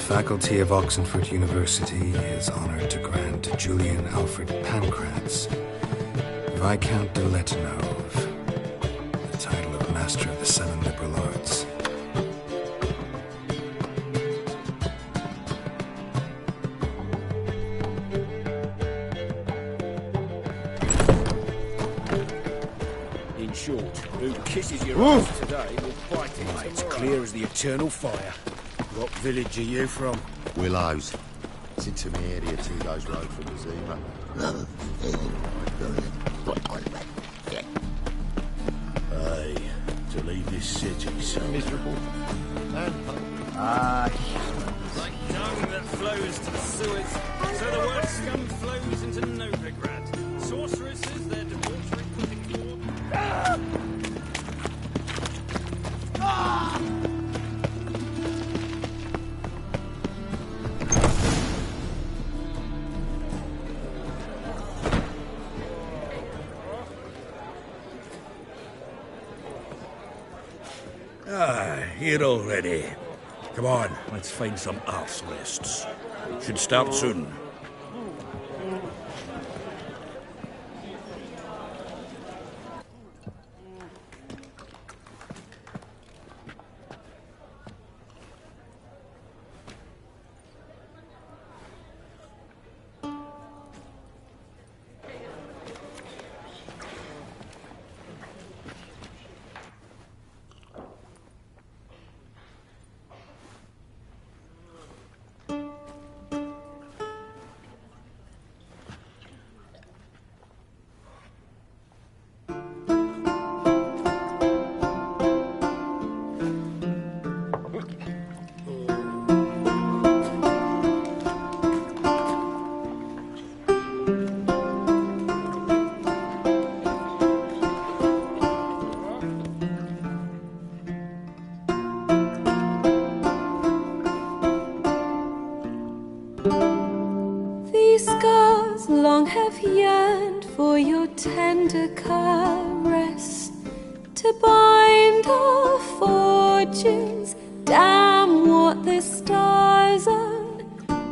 faculty of Oxenford University is honoured to grant Julian Alfred Pancratz, Viscount de Letonove, the title of Master of the Seven Liberal Arts. In short, who kisses your ass today will bite it. It's clear as the eternal fire. What village are you from? Willows. It's into my area 2 days road from the Zima. Aye, to leave this city so miserable. Like dung that flows to the sewers, so the word scum flows into Novigrad. Sorceresses, their debauchery cooking floor. Here already. Come on, let's find some arse rests. Should start soon. These scars long have yearned for your tender caress, to bind our fortunes. Damn what the stars are.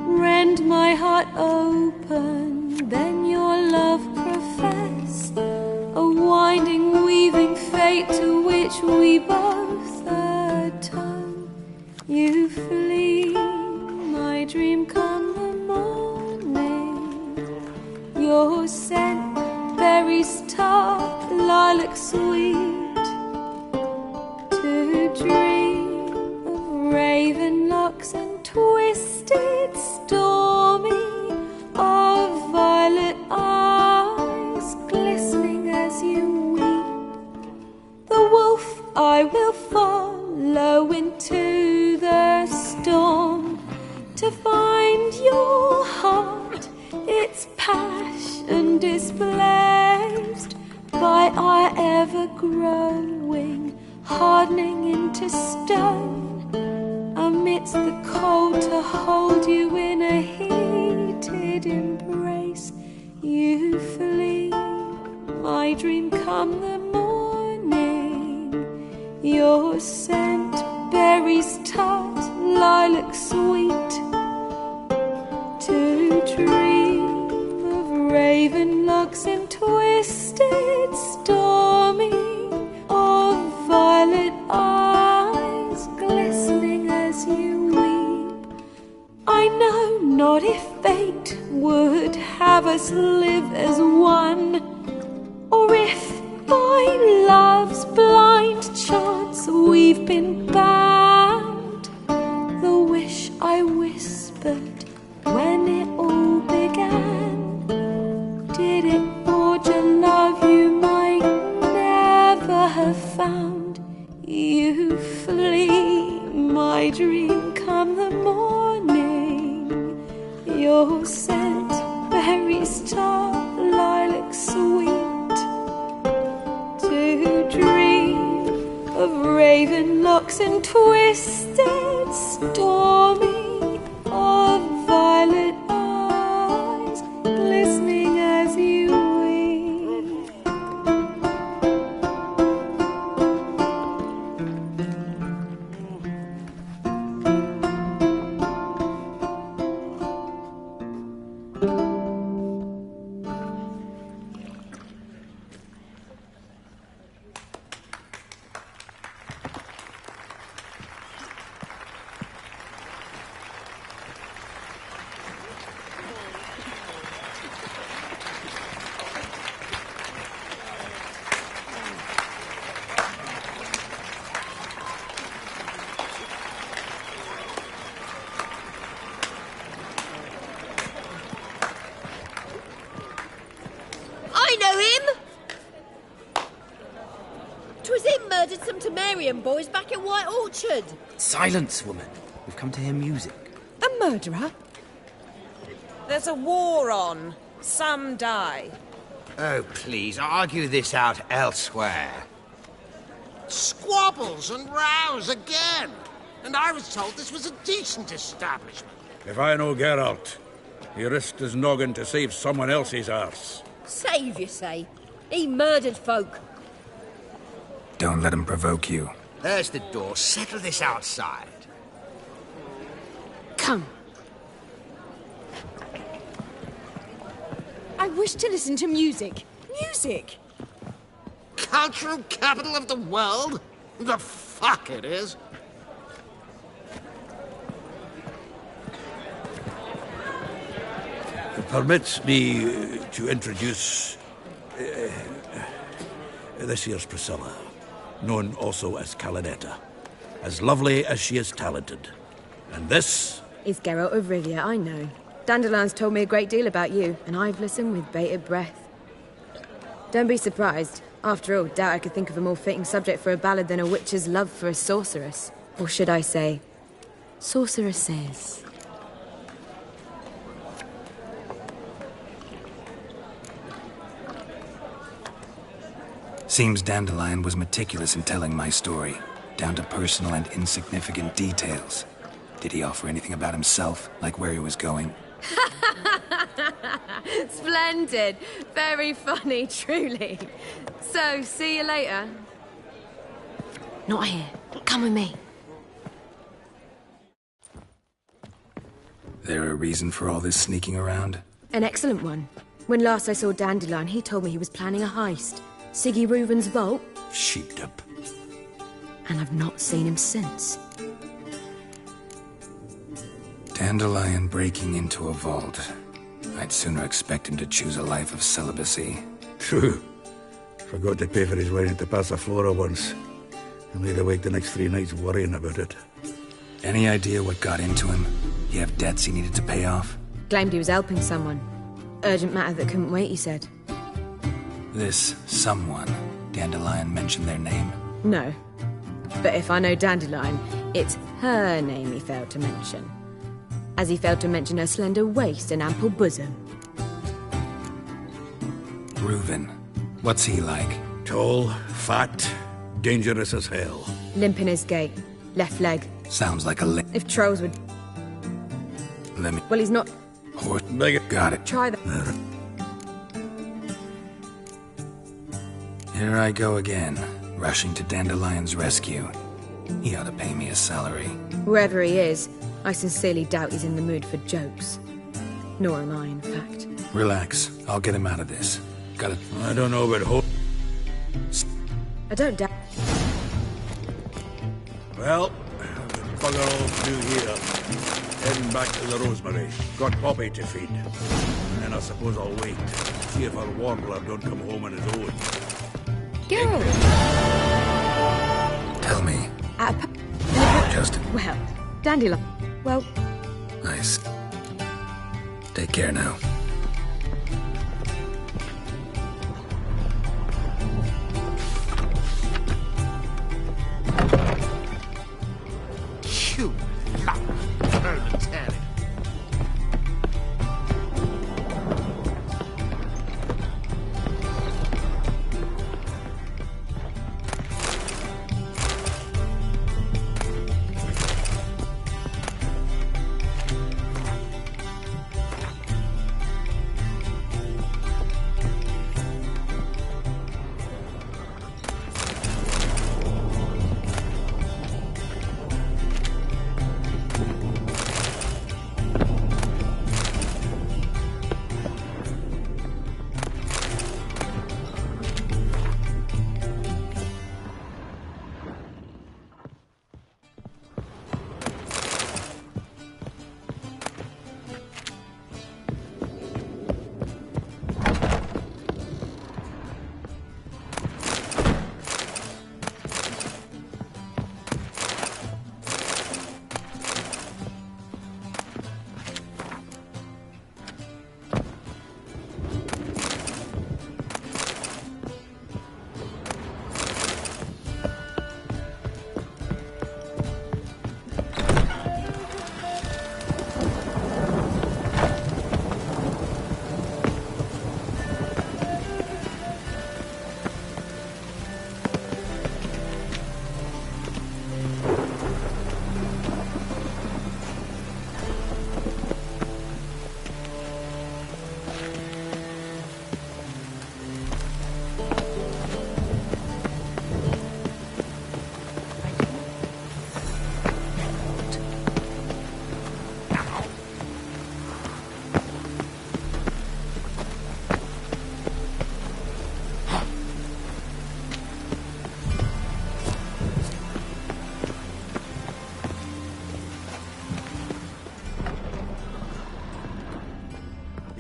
Rend my heart open, then your love profess, a winding, weaving fate to which we both atone. You flee, my dream come the morning. Your scent, berries tart, lilac sweet, to dream of raven locks and twisted stormy, of violet eyes glistening as you weep. The wolf I will follow into the storm, to find your heart, its passion displaced by our ever-growing, hardening into stone. Amidst the cold, to hold you in a heated embrace. You flee, my dream come the morning. Your scent, berries tart, lilac sweet, to dream of raven locks and twisted stormy, of violet eyes glistening as you weep. I know not if fate would have us live as one, or if by love's blind chance we've been bound. The wish I whispered when it all began, did it forge a love you might never have found? You flee, my dream come the morning. Your scent, berries tart, lilac sweet, to dream of raven locks and twisted stormy, of violet eyes glistening as you weep. 'Twas him murdered some Temerian boys back at White Orchard. Silence, woman. We've come to hear music. A murderer? There's a war on. Some die. Oh, please, argue this out elsewhere. Squabbles and rows again. And I was told this was a decent establishment. If I know Geralt, he risked his noggin to save someone else's arse. Save, you say? He murdered folk. Don't let him provoke you. There's the door. Settle this outside. Come. I wish to listen to music. Music! Cultural capital of the world? The fuck it is. Permits me to introduce this year's Priscilla, known also as Calinetta. As lovely as she is talented. And this is Geralt of Rivia, I know. Dandelion's told me a great deal about you, and I've listened with bated breath. Don't be surprised. After all, doubt I could think of a more fitting subject for a ballad than a witch's love for a sorceress. Or should I say, sorceresses. Seems Dandelion was meticulous in telling my story, down to personal and insignificant details. Did he offer anything about himself, like where he was going? Splendid. Very funny, truly. So, see you later. Not here. Come with me. There a reason for all this sneaking around? An excellent one. When last I saw Dandelion, he told me he was planning a heist. Siggy Reuven's vault. sheepdip. And I've not seen him since. Dandelion breaking into a vault. I'd sooner expect him to choose a life of celibacy. True. Forgot to pay for his wedding to Passaflora once. And laid awake the next 3 nights worrying about it. Any idea what got into him? He have debts he needed to pay off? Claimed he was helping someone. Urgent matter that couldn't wait, he said. This someone, Dandelion mentioned their name? No. But if I know Dandelion, it's her name he failed to mention. As he failed to mention her slender waist and ample bosom. Reuven. What's he like? Tall, fat, dangerous as hell. Limp in his gait. Left leg. Sounds like a If trolls would... Let me... Well, he's not... Horse... Got it. Try that. Here I go again, rushing to Dandelion's rescue. He ought to pay me a salary. Wherever he is, I sincerely doubt he's in the mood for jokes. Nor am I, in fact. Relax. I'll get him out of this. Got it. I don't know about hope. I don't doubt... Well, bugger all through here. Heading back to the Rosemary. Got Poppy to feed. And then I suppose I'll wait. See if our warbler don't come home on his own. Geralt! Tell me. Justin. Well, Dandelion. Well... Nice. Take care now. You luck, proletariat.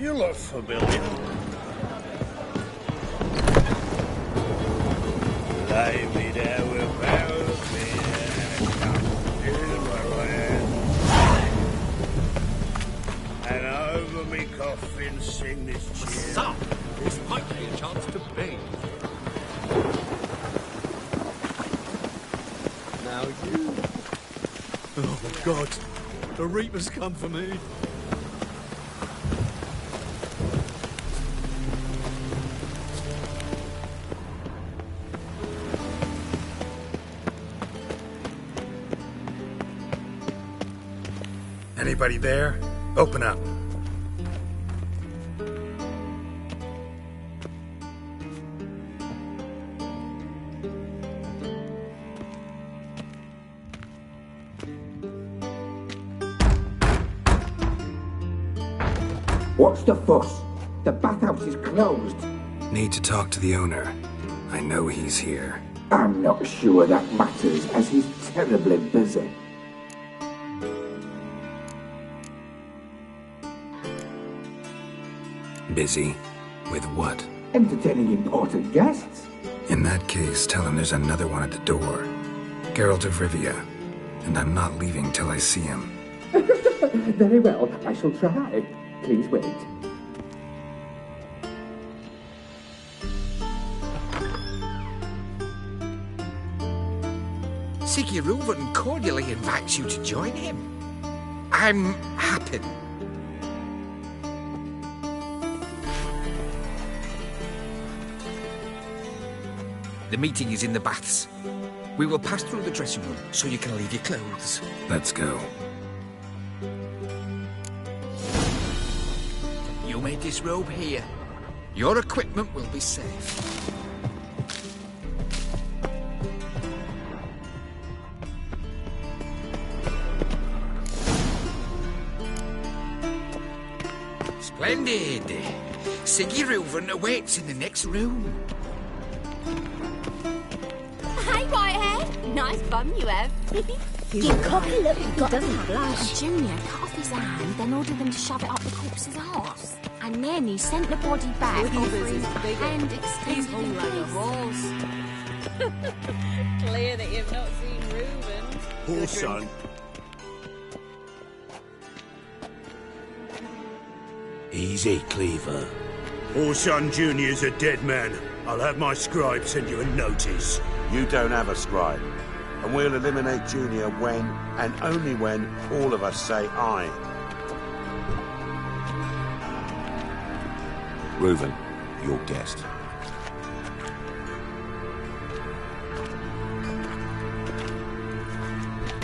You look familiar. Lay me down with Warobi and over me coffin sing this cheer. So, this might be a chance to bathe. Now you. Oh God, the Reaper's come for me. Anybody there? Open up. What's the fuss? The bathhouse is closed. Need to talk to the owner. I know he's here. I'm not sure that matters, as he's terribly busy. Busy? With what? Entertaining important guests. In that case, tell him there's another one at the door. Geralt of Rivia. And I'm not leaving till I see him. Very well, I shall try. Please wait. Siggy Reuven cordially invites you to join him. I'm happy. The meeting is in the baths. We will pass through the dressing room so you can leave your clothes. Let's go. You may disrobe here. Your equipment will be safe. Splendid! Siggy Reuven awaits in the next room. Hey, Whitehead. Nice bum you have. You cocky little He doesn't blush. Junior cut off his hand, then ordered them to shove it up the corpse's arse. And then he sent the body back over his hand extended in peace. Clear that you've not seen Reuben. Poor son. Easy, Cleaver. Orson Jr.'s a dead man. I'll have my scribe send you a notice. You don't have a scribe. And we'll eliminate Junior when, and only when, all of us say aye. Reuven, your guest.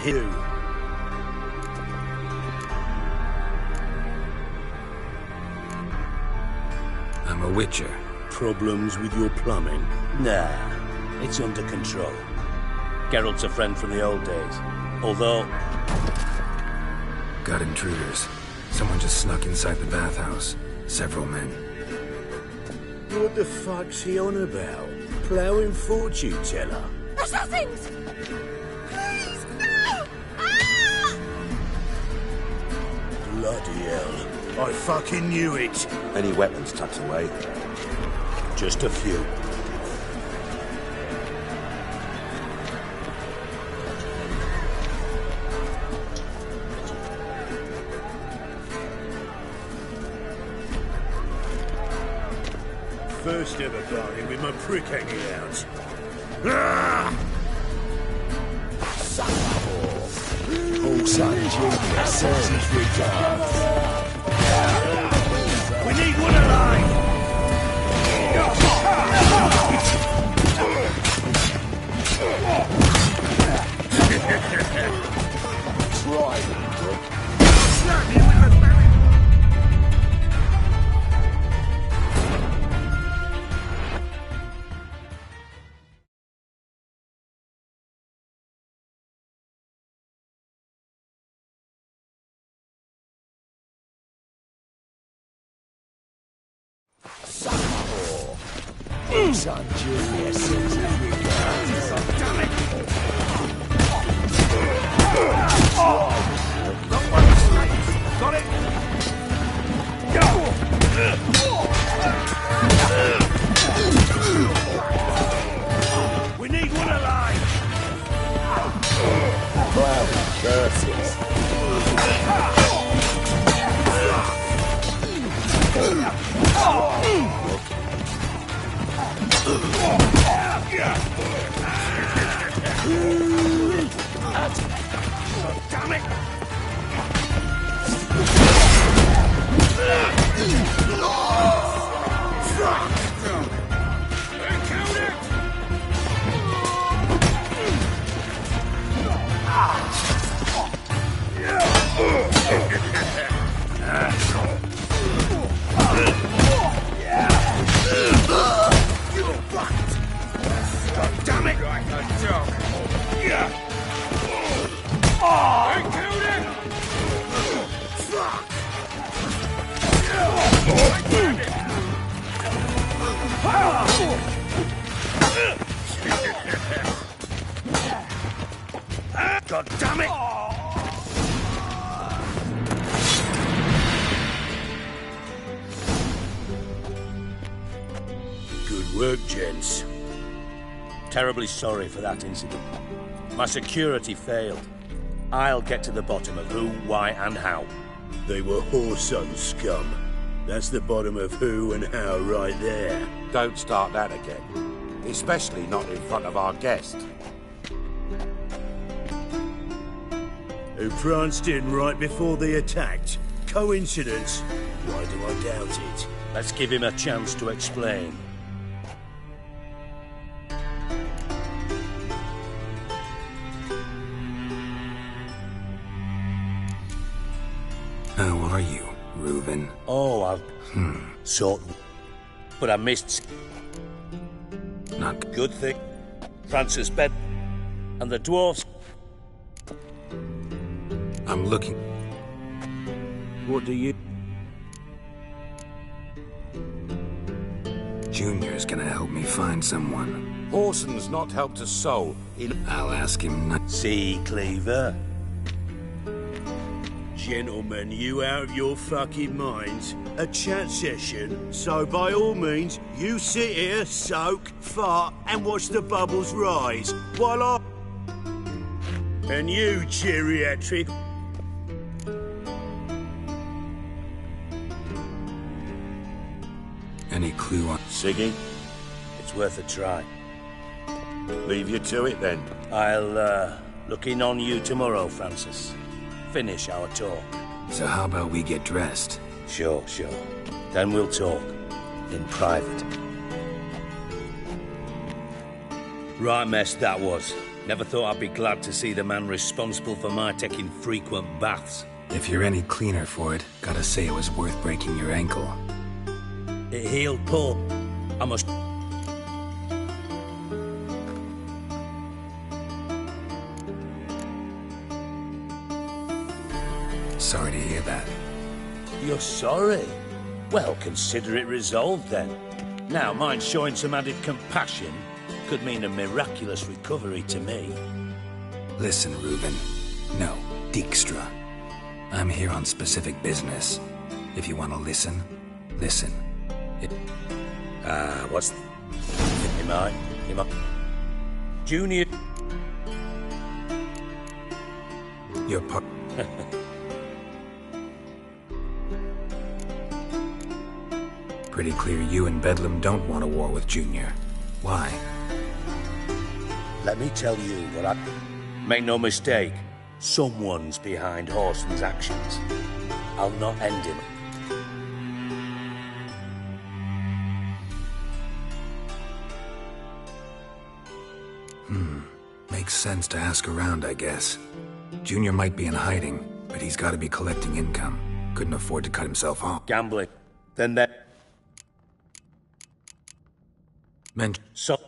You. I'm a witcher. Problems with your plumbing? Nah, it's under control. Geralt's a friend from the old days. Although... Got intruders. Someone just snuck inside the bathhouse. Several men. What the fuck's he on about? Ploughing fortune teller? Assassins! Please, no! Ah! Bloody hell. I fucking knew it. Any weapons tucked away? Just a few. First ever party with my prick hanging out. Ah! Orson Jr. sends his regards. We need one alive! Try me, prick. Snap you with the barrel! Orson Jr. sends his regards. Damn it! Got it? Curses. Damn it! God damn it! Good work, gents. Terribly sorry for that incident. My security failed. I'll get to the bottom of who, why, and how. They were whoreson scum. That's the bottom of who and how right there. Don't start that again. Especially not in front of our guest. Who pranced in right before they attacked. Coincidence? Why do I doubt it? Let's give him a chance to explain. How are you, Reuben? Oh, I'll sort. But I missed. Not good thing. Francis Bed and the dwarfs. I'm looking. What do you... Junior's gonna help me find someone. Orson's not helped a soul. I'll ask him not. See, Cleaver? Gentlemen, you out of your fucking minds? A chat session, so by all means, you sit here, soak, fart, and watch the bubbles rise, while I... And you, geriatric... Any clue on... Siggy? It's worth a try. Leave you to it, then. I'll, look in on you tomorrow, Francis. Finish our talk. So how about we get dressed? Sure. Then we'll talk. In private. Right mess that was. Never thought I'd be glad to see the man responsible for my taking frequent baths. If you're any cleaner for it, gotta say it was worth breaking your ankle. It healed Paul. I must... Sorry to hear that. You're sorry? Well, consider it resolved then. Now, mind showing some added compassion could mean a miraculous recovery to me. Listen, Reuben. No, Dijkstra. I'm here on specific business. If you want to listen, listen. What's... You might. Junior... Your part... Pretty clear you and Bedlam don't want a war with Junior. Why? Let me tell you what I... Make no mistake, someone's behind Horson's actions. I'll not end him. Makes sense to ask around, I guess. Junior might be in hiding, but he's got to be collecting income. Couldn't afford to cut himself off. Gambling. Then that... So...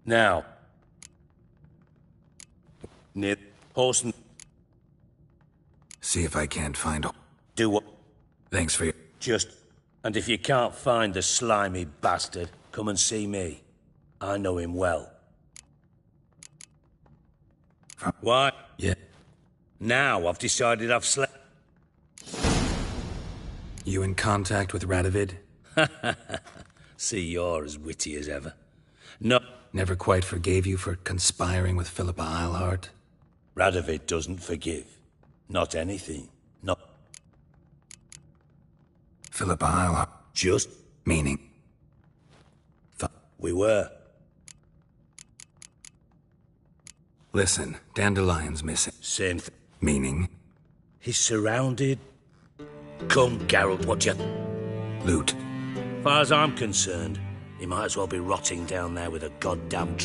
Now... Near... Horson... See if I can't find... Do what... Thanks for your... Just... And if you can't find the slimy bastard, come and see me. I know him well. Why? Yeah. Now I've decided I've slept... You in contact with Radovid? See, you're as witty as ever. No. Never quite forgave you for conspiring with Philippa Eilhart? Radovid doesn't forgive. Not anything. Not... Philippa Eilhart? Just... Meaning? We were. Listen, Dandelion's missing. Same thing. Meaning? He's surrounded. Come, Geralt, what you... Loot. Far as I'm concerned, he might as well be rotting down there with a goddamn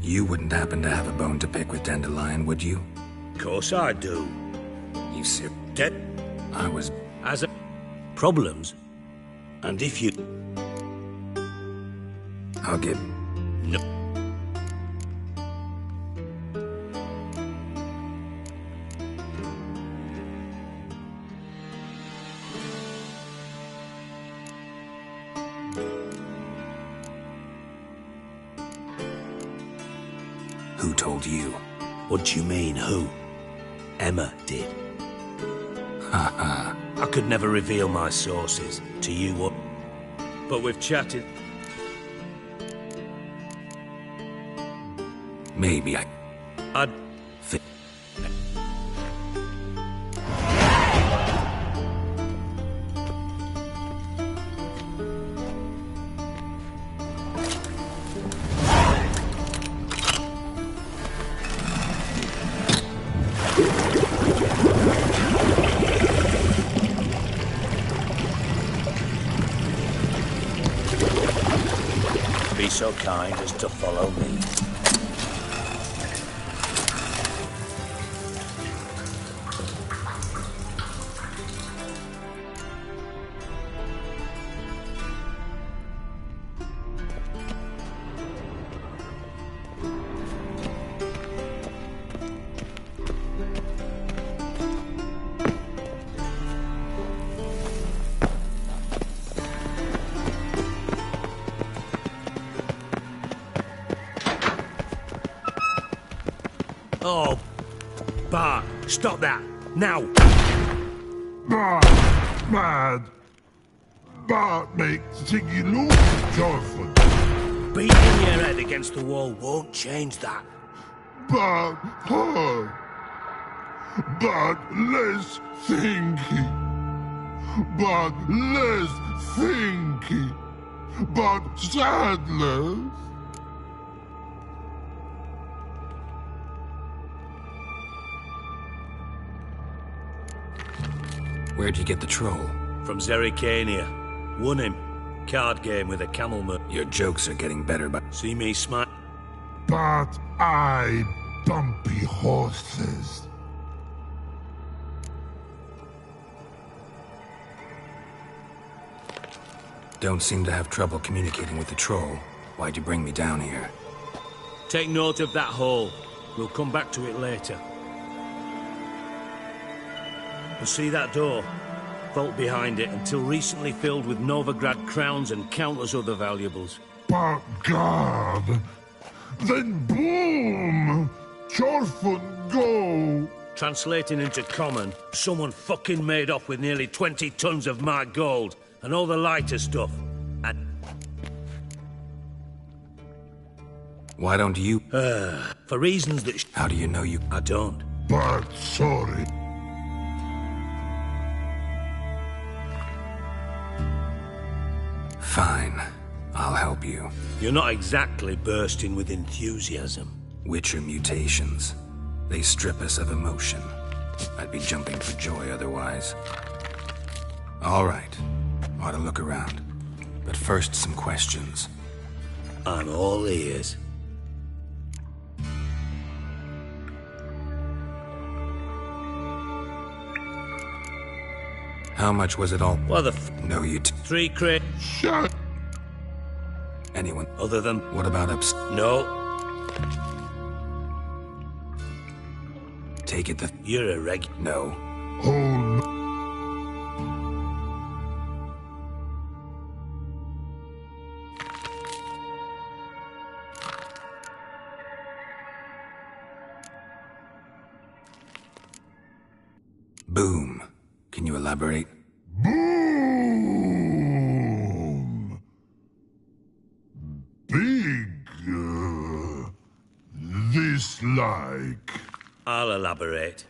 You wouldn't happen to have a bone to pick with Dandelion, would you? Of course I do. You ser- Dead? I was... As a... Problems? And if you... I'll get... No. Who told you? What do you mean, who? Emma did. Ha. I could never reveal my sources to you, what? But we've chatted. Maybe I'd... Be so kind as to follow me. Oh, Bart, stop that, now! Bart, mad. Bart makes Ziggy lose joyful. Beating your head against the wall won't change that. Bart hard. Bart less thinky. Bart less thinky. Bart sadless. Where'd you get the troll? From Zerrikania. Won him. Card game with a camel man. Your jokes are getting better, but... See me smile? But I bumpy horses. Don't seem to have trouble communicating with the troll. Why'd you bring me down here? Take note of that hole. We'll come back to it later. And see that door? Vault behind it, until recently filled with Novigrad crowns and countless other valuables. But God! Then boom! Chorfun go! Translating into common, someone fucking made off with nearly 20 tons of my gold, and all the lighter stuff. And... Why don't you... for reasons that... How do you know you... I don't. But sorry. Fine. I'll help you. You're not exactly bursting with enthusiasm. Witcher mutations. They strip us of emotion. I'd be jumping for joy otherwise. All right. Ought to look around. But first, some questions. I'm all ears. How much was it all? What the No, you 3 crate. Shut. Anyone? Other than... What about ups? No. Take it the... You're a reg... No. Oh. Boom. Can you elaborate? Boom! Big, this like. I'll elaborate.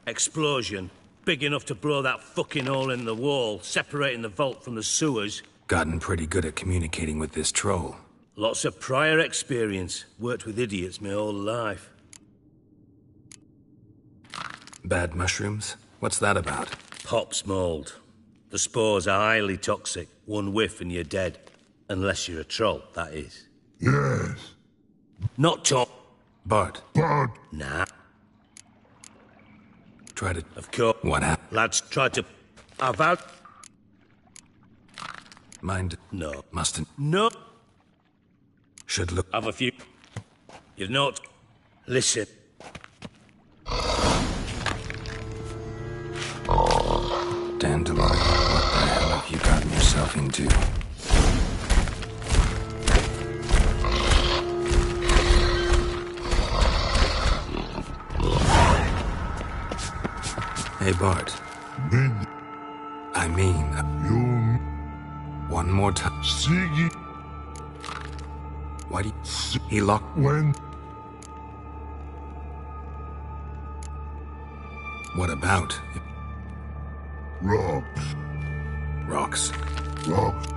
Explosion. Big enough to blow that fucking hole in the wall, separating the vault from the sewers. Gotten pretty good at communicating with this troll. Lots of prior experience. Worked with idiots my whole life. Bad mushrooms? What's that about? Pops mold. The spores are highly toxic. One whiff and you're dead. Unless you're a troll, that is. Yes. Not top. Bart. But. Nah. Try to... Of course. What happened? Lads tried to... I've had... Mind... No. Mustn't... No. Should look... Have a few... You've not... Listen. Dandelion, what the hell have you gotten yourself into? Hey, Bart. I mean... You... One more time. Siggy. Why do you... He locked... When... What about? Rocks. Rocks? Rocks.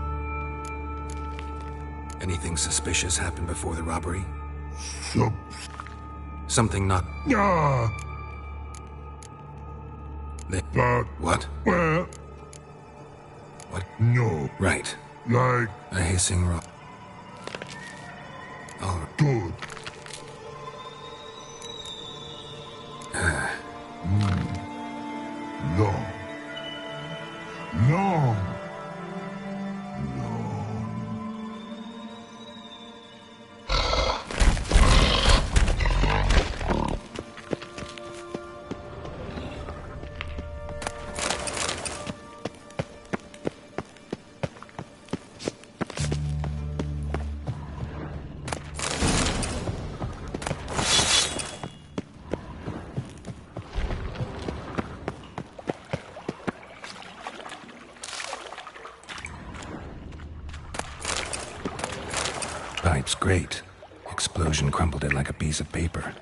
Anything suspicious happened before the robbery? Something not... Ah! But... What? Well... What? No. Right. Like... A hissing rock. Oh. Good. Long. Long. Pipe's great. Explosion crumpled it like a piece of paper.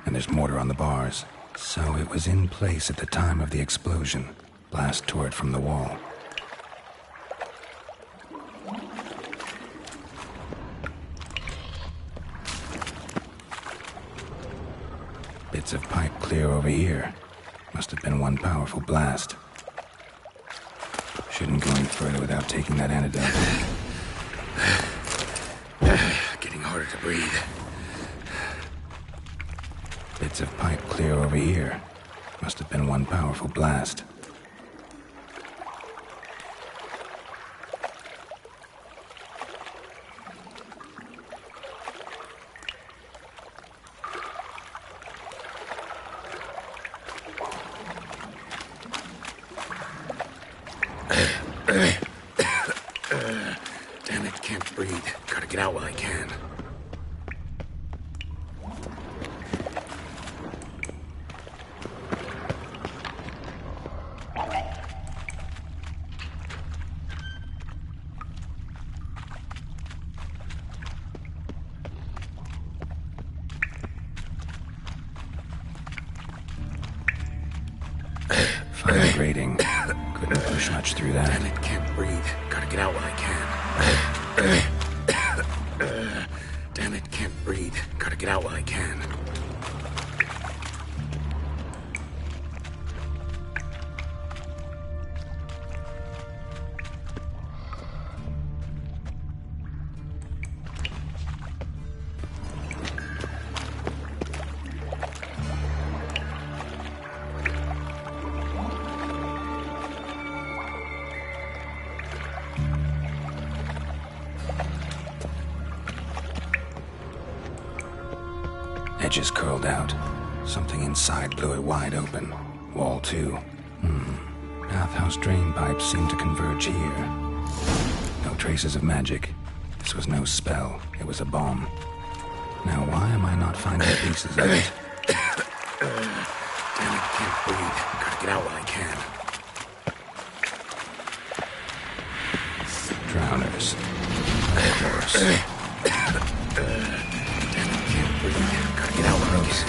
And there's mortar on the bars. So it was in place at the time of the explosion. Blast tore it from the wall. Bits of pipe clear over here. Must have been one powerful blast. Shouldn't go any further without taking that antidote. Getting harder to breathe. Bits of pipe clear over here. Must have been one powerful blast. Damn it, can't breathe. Gotta get out while I can. Fine grating. Couldn't push much through that. Damn it, can't breathe. Gotta get out while I can. Damn it, can't breathe. Gotta get out while I can. Edges curled out. Something inside blew it wide open. Wall too. Bathhouse drain pipes seem to converge here. No traces of magic. This was no spell. It was a bomb. Now why am I not finding pieces of it? Damn it, can't breathe. Gotta Get out when I can. Drowners. Of course. Can't breathe. Gotta get out when I can.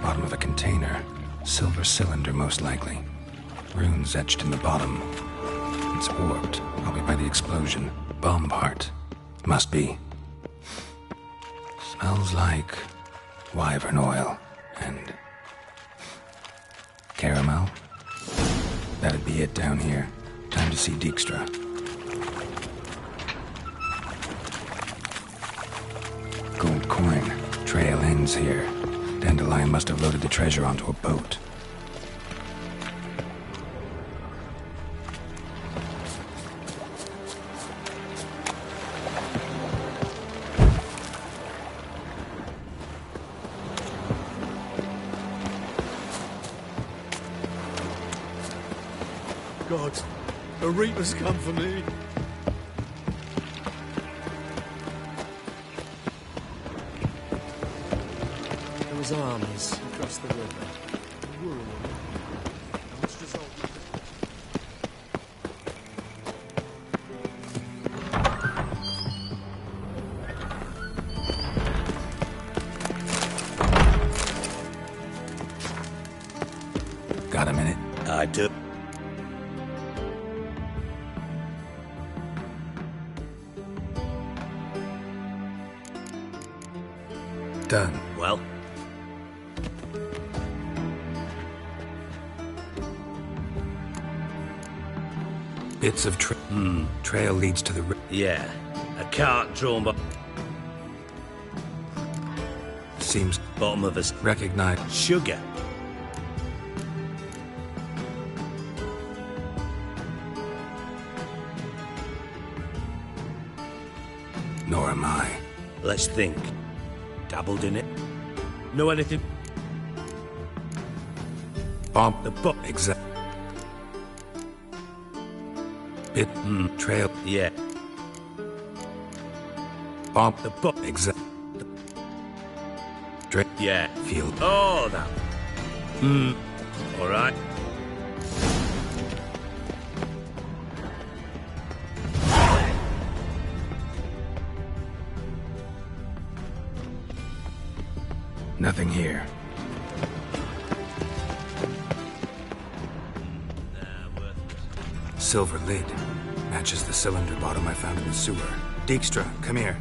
Bottom of a container. Silver cylinder, most likely. Runes etched in the bottom. It's warped, probably by the explosion. Bomb part. Must be. Smells like wyvern oil and caramel. That'd be it down here. Time to see Dijkstra. Gold coin. Trail ends here. Dandelion must have loaded the treasure onto a boat. God, the Reaper's come for me. Those armies across the river. Got a minute? I do. Done. Well? Bits of trail leads to the Yeah. A cart drawn by... Seems bottom of a... Recognize Sugar. Nor am I. Let's think. Dabbled in it. Know anything? Bomb. The book. Exact. Bit. Trail. Yeah. Bomb. The book. Exact. Yeah. Field. Oh, that. All right. Nothing here. Silver lid. Matches the cylinder bottom I found in the sewer. Dijkstra, come here.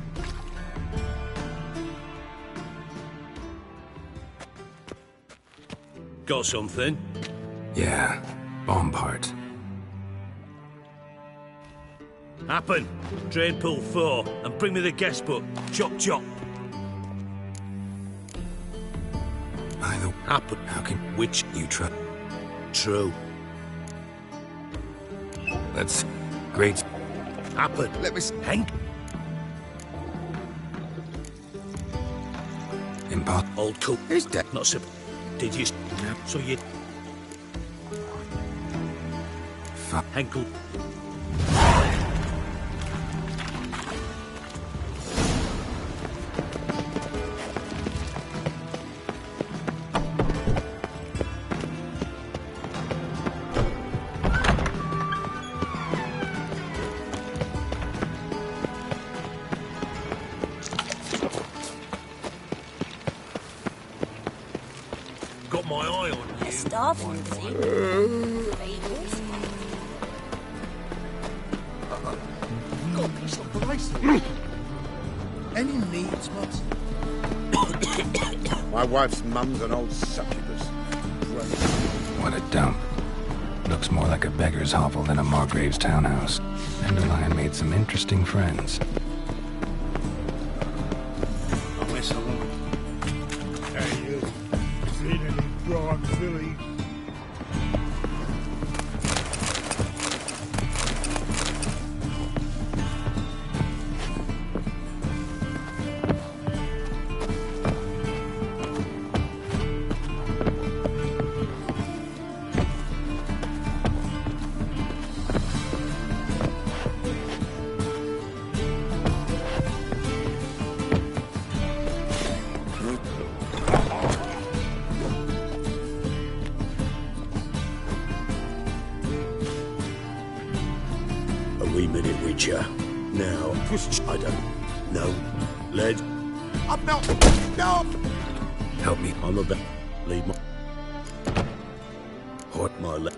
Got something? Yeah, bomb part. Happen. Drain pool 4, and bring me the guest book. Chop chop. Either Happen. How can Which you trust? true? That's great. Happen. Let me... Hank. Impossible. Old cook. Who's dead? Not so. Did you? No. So you. Henkel. Got my eye on you. Starving, Got a piece of bracelet. Any needs, what? My wife's mum's an old succubus. What a dump. Looks more like a beggar's hovel than a Margrave's townhouse. Dandelion made some interesting friends. I miss a woman. Hey, you. Seen any Brian Philly? A wee minute with ya. Now, I don't know. Led. I'm not. No! Help me. I'm about. Leave my. Hort my leg.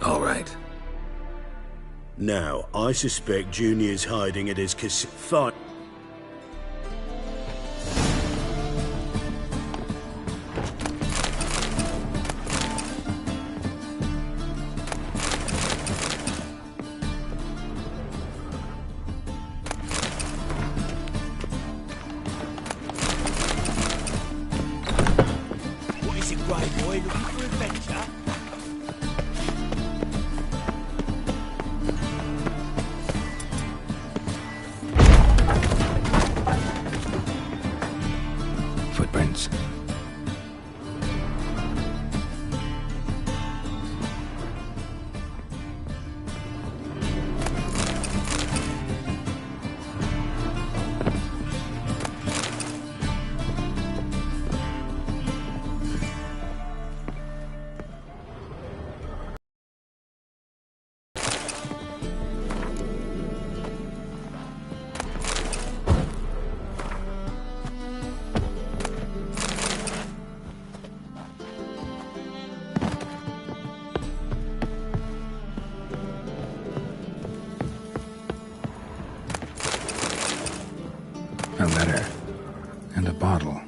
All right. Now, I suspect Junior's hiding at his casino. Fine. What is it, Grey Boy? Looking for adventure? Footprints. A letter. And a bottle.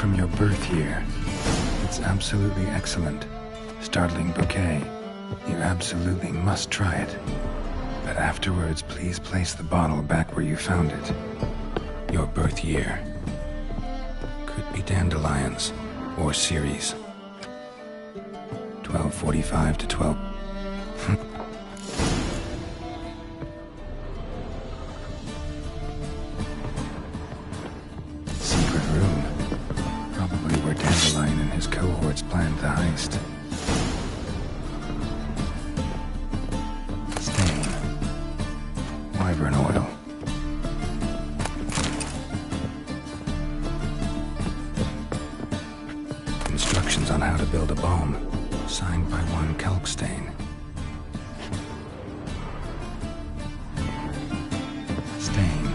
from your birth year. It's absolutely excellent. Startling bouquet. You absolutely must try it. But afterwards, please place the bottle back where you found it. Your birth year. Could be dandelions or Ceres. 12:45 to 12. Secret room. Probably where Dandelion and his cohorts planned the heist. Stain. Wyvern oil. Instructions on how to build a bomb. Signed by one Kelkstain. Stain.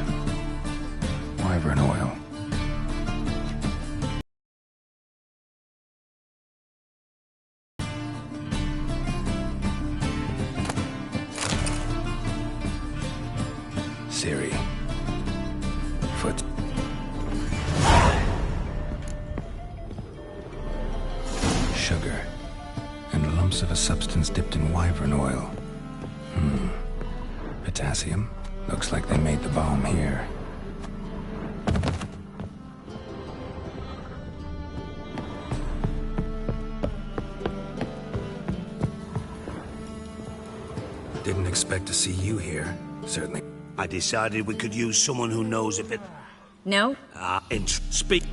Wyvern oil. Siri. Foot. Sugar. And lumps of a substance dipped in wyvern oil. Potassium. Looks like they made the bomb here. Didn't expect to see you here. Certainly. I decided we could use someone who knows a bit. No? Speak.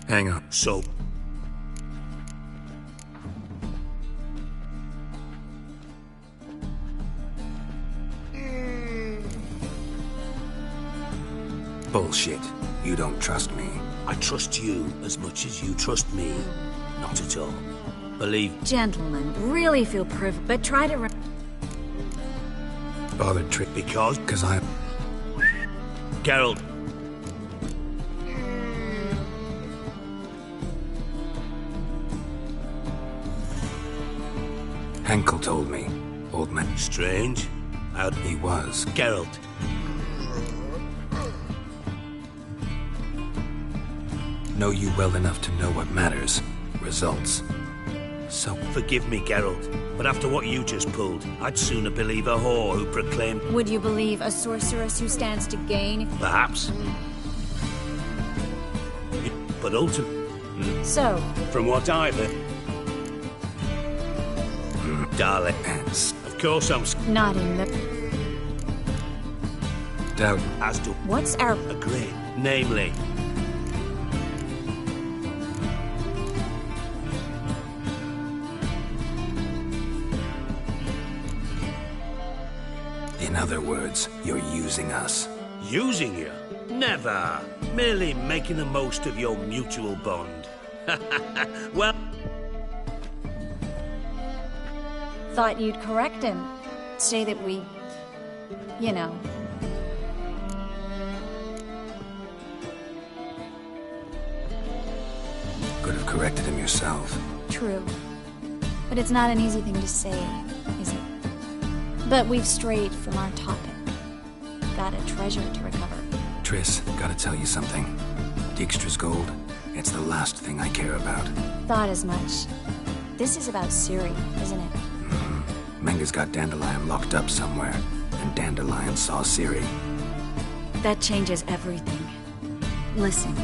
Hang on. So. Bullshit. You don't trust me. I trust you as much as you trust me. Not at all. Believe. Gentlemen, really feel privileged, but try to Bothered trick because I... Geralt. Henkel told me. Old man. Strange. Out he was. Geralt. Know you well enough to know what matters. Results. So... Forgive me, Geralt, but after what you just pulled, I'd sooner believe a whore who proclaimed... Would you believe a sorceress who stands to gain if... Perhaps. But ultimately... So... From what I've heard... Darling. Of course I'm... Not in the... Doubt. As to... What's our... Agree. Namely... In other words, you're using us. Using you? Never. Merely making the most of your mutual bond. Well... Thought you'd correct him. Say that we... You know... Could have corrected him yourself. True. But it's not an easy thing to say, is it? But we've strayed from our topic. Got a treasure to recover. Triss, gotta tell you something. Dijkstra's gold, it's the last thing I care about. Thought as much. This is about Ciri, isn't it? Menga's got Dandelion locked up somewhere, and Dandelion saw Ciri. That changes everything. Listen,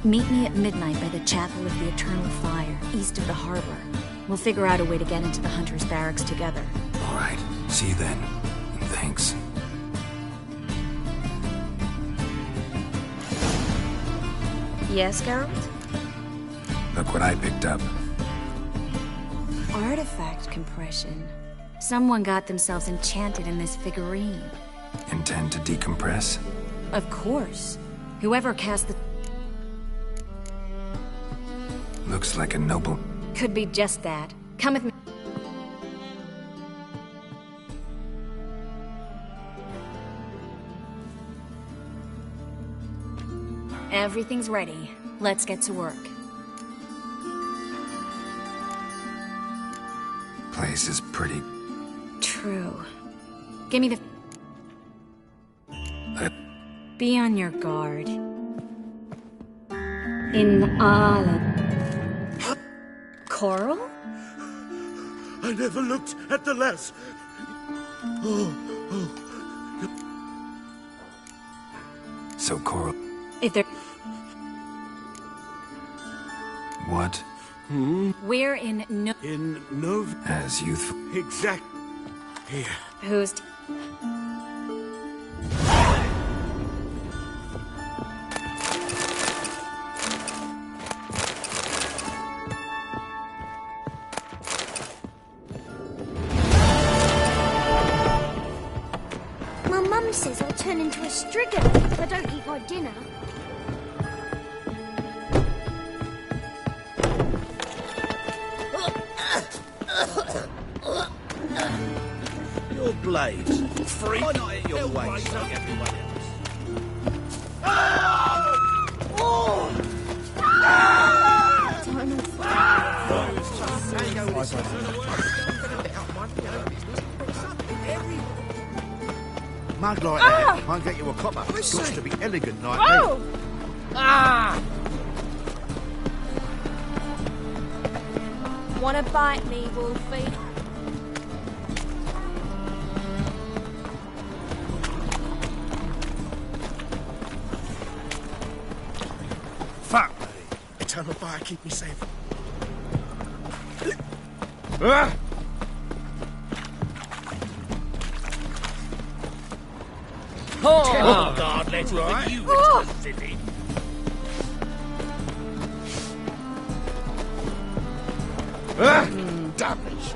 meet me at midnight by the Chapel of the Eternal Fire, east of the harbor. We'll figure out a way to get into the Hunter's barracks together. All right. See you then. And thanks. Yes, Geralt? Look what I picked up. Artifact compression. Someone got themselves enchanted in this figurine. Intend to decompress? Of course. Whoever cast the... Looks like a noble... Could be just that. Come with me. Everything's ready. Let's get to work. Place is pretty... True. Give me the... Be on your guard. In Ireland. Coral? I never looked at the lass. So, Coral. If there... What? We're in no... In Nova... As youthful... Exact... Here. Who's... My mum says I'll turn into a striga if I don't eat my dinner. Your blades, freak. Why not hit your waist like everyone else? Mug like that can't get you a copper. It's got to be elegant like me. Wanna bite me, Wolfie? Fuck me. Eternal fire, keep me safe. Oh, God, let's right. You into the city. Damage.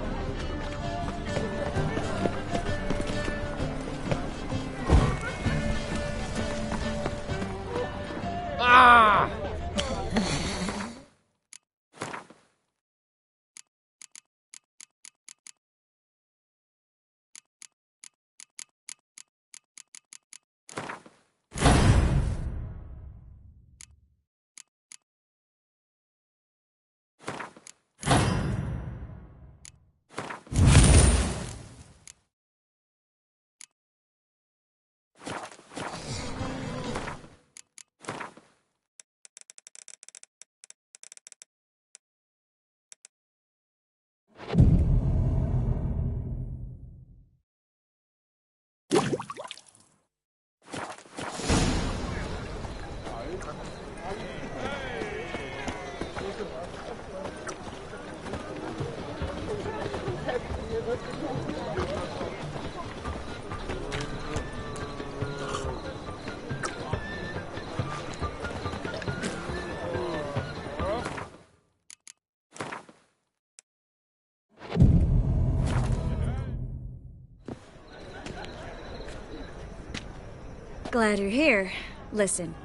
Glad you're here. Listen,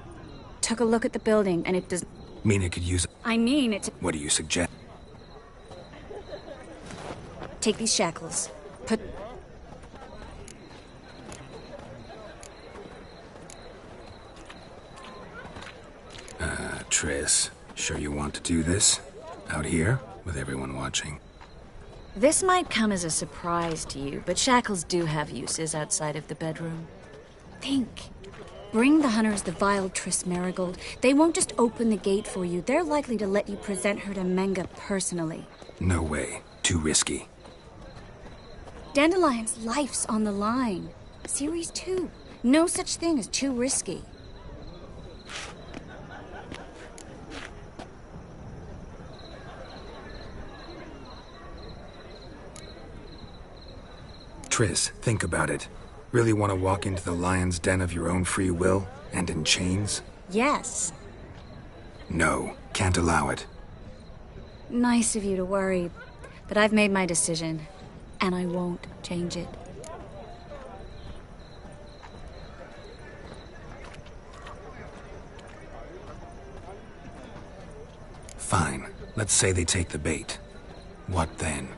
took a look at the building and it does... Mina could use... I mean, it's... What do you suggest? Take these shackles. Put... Triss, sure you want to do this? Out here, with everyone watching? This might come as a surprise to you, but shackles do have uses outside of the bedroom. Think. Bring the hunters the vile Triss Marigold. They won't just open the gate for you. They're likely to let you present her to Menga personally. No way. Too risky. Dandelion's life's on the line. Series 2. No such thing as too risky. Triss, think about it. Really want to walk into the lion's den of your own free will, and in chains? Yes. No, can't allow it. Nice of you to worry, but I've made my decision, and I won't change it. Fine. Let's say they take the bait. What then?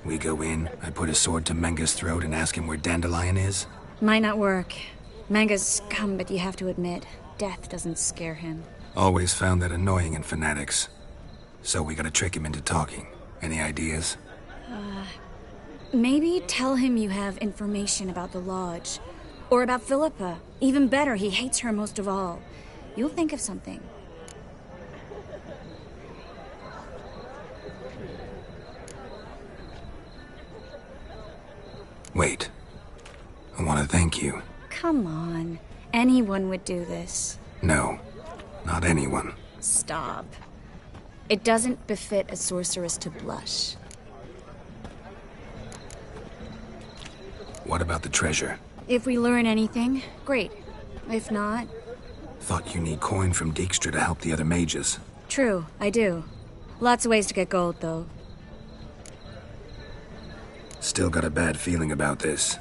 We go in, I put a sword to Menga's throat and ask him where Dandelion is? Might not work. Menga's scum, but you have to admit, death doesn't scare him. Always found that annoying in fanatics. So we gotta trick him into talking. Any ideas? Maybe tell him you have information about the Lodge. Or about Philippa. Even better, he hates her most of all. You'll think of something. Wait. I want to thank you. Come on. Anyone would do this. No, not anyone. Stop. It doesn't befit a sorceress to blush. What about the treasure? If we learn anything, great. If not... Thought you need coin from Dijkstra to help the other mages. True, I do. Lots of ways to get gold, though. Still got a bad feeling about this.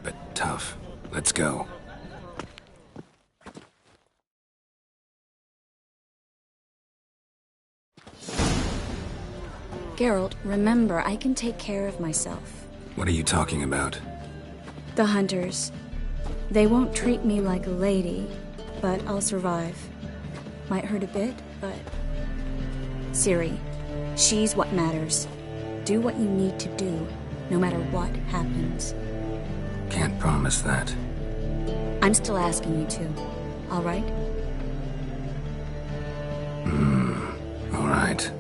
But tough. Let's go. Geralt, remember, I can take care of myself. What are you talking about? The hunters. They won't treat me like a lady, but I'll survive. Might hurt a bit, but... Ciri, she's what matters. Do what you need to do, no matter what happens. Can't promise that. I'm still asking you to, all right? All right.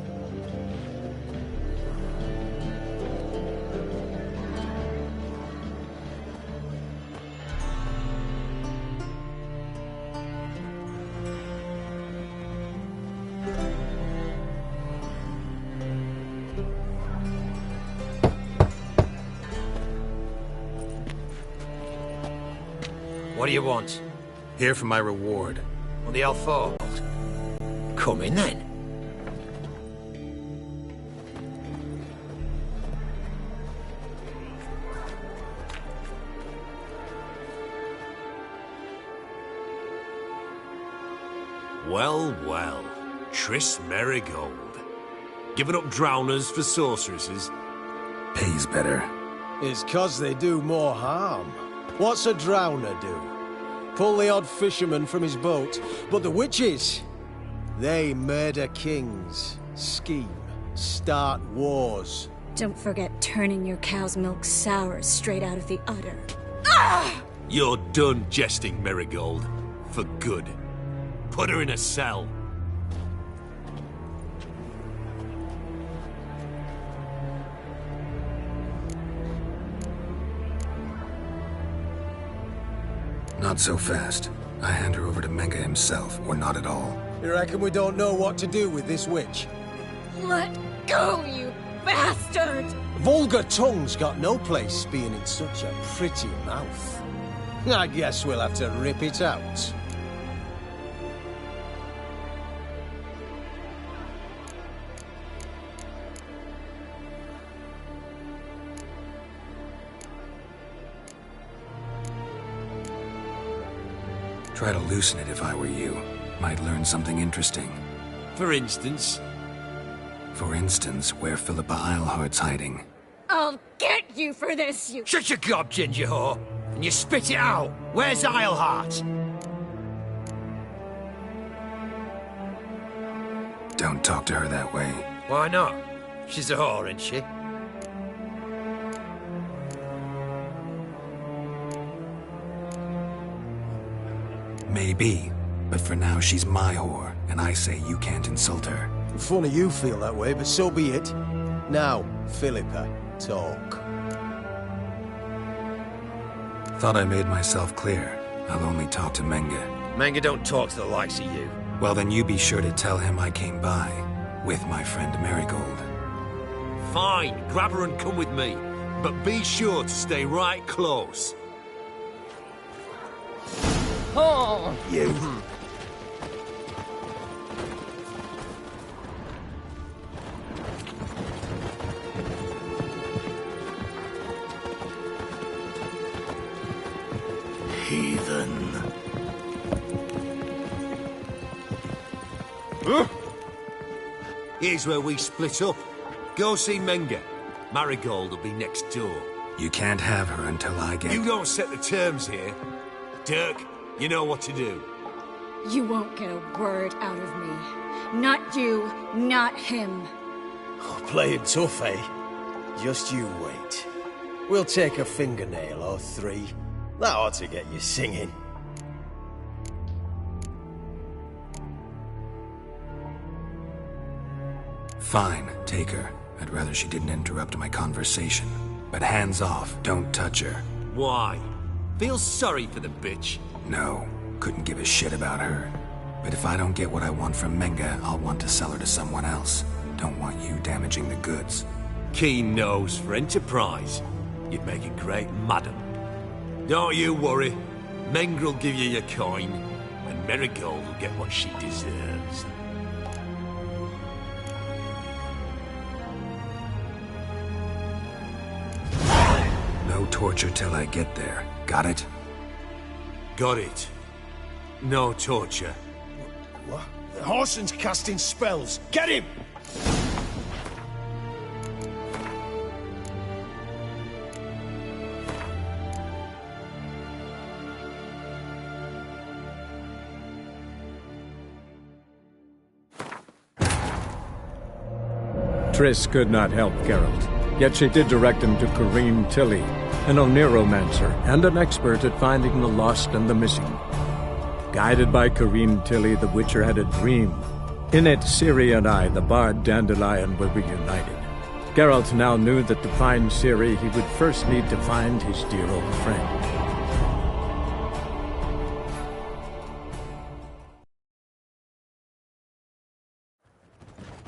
What do you want? Here for my reward. On the Alfold. Come in then. Well, well. Triss Merigold. Giving up drowners for sorceresses? Pays better. It's 'cause they do more harm. What's a drowner do? Pull the odd fisherman from his boat. But the witches, they murder kings, scheme, start wars. Don't forget turning your cow's milk sour straight out of the udder. You're done jesting, Merigold. For good. Put her in a cell. Not so fast. I hand her over to Menge himself, or not at all. You reckon we don't know what to do with this witch? Let go, you bastard! Vulgar tongue's got no place being in such a pretty mouth. I guess we'll have to rip it out. Try to loosen it if I were you. Might learn something interesting. For instance? For instance, where Philippa Eilhart's hiding. I'll get you for this, you... Shut your gob, ginger whore! And you spit it out! Where's Eilhart? Don't talk to her that way. Why not? She's a whore, isn't she? Maybe, but for now she's my whore, and I say you can't insult her. Funny you feel that way, but so be it. Now, Philippa, talk. Thought I made myself clear. I'll only talk to Menge. Menge don't talk to the likes of you. Well, then you be sure to tell him I came by, with my friend Merigold. Fine, grab her and come with me. But be sure to stay right close. Oh! You. Heathen. Here's where we split up. Go see Menge. Marigold will be next door. You can't have her until I get... You don't set the terms here. Dirk, you know what to do. You won't get a word out of me. Not you, not him. Oh, playing tough, eh? Just you wait. We'll take a fingernail or three. That ought to get you singing. Fine, take her. I'd rather she didn't interrupt my conversation. But hands off, don't touch her. Why? Feel sorry for the bitch? No, couldn't give a shit about her. But if I don't get what I want from Menga, I'll want to sell her to someone else. Don't want you damaging the goods. Keen nose for enterprise. You'd make a great madam. Don't you worry. Mengrel will give you your coin, and Marigold will get what she deserves. No torture till I get there. Got it? Got it. No torture. What? The Horson's casting spells. Get him! Triss could not help Geralt, yet she did direct him to Corrine Tilly, an Oniromancer and an expert at finding the lost and the missing. Guided by Corrine Tilly, the Witcher had a dream. In it, Ciri and I, the bard Dandelion, were reunited. Geralt now knew that to find Ciri, he would first need to find his dear old friend.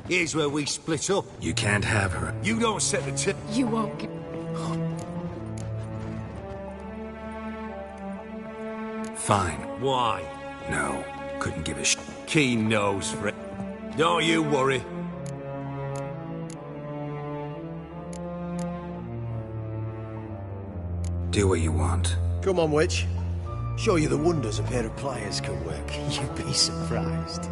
Here's where we split up. You can't have her. You don't set the tip. You won't get... Fine. Why? No, couldn't give a shit. Keen nose for it. Don't you worry. Do what you want. Come on, witch. Show you the wonders a pair of pliers can work. You'd be surprised.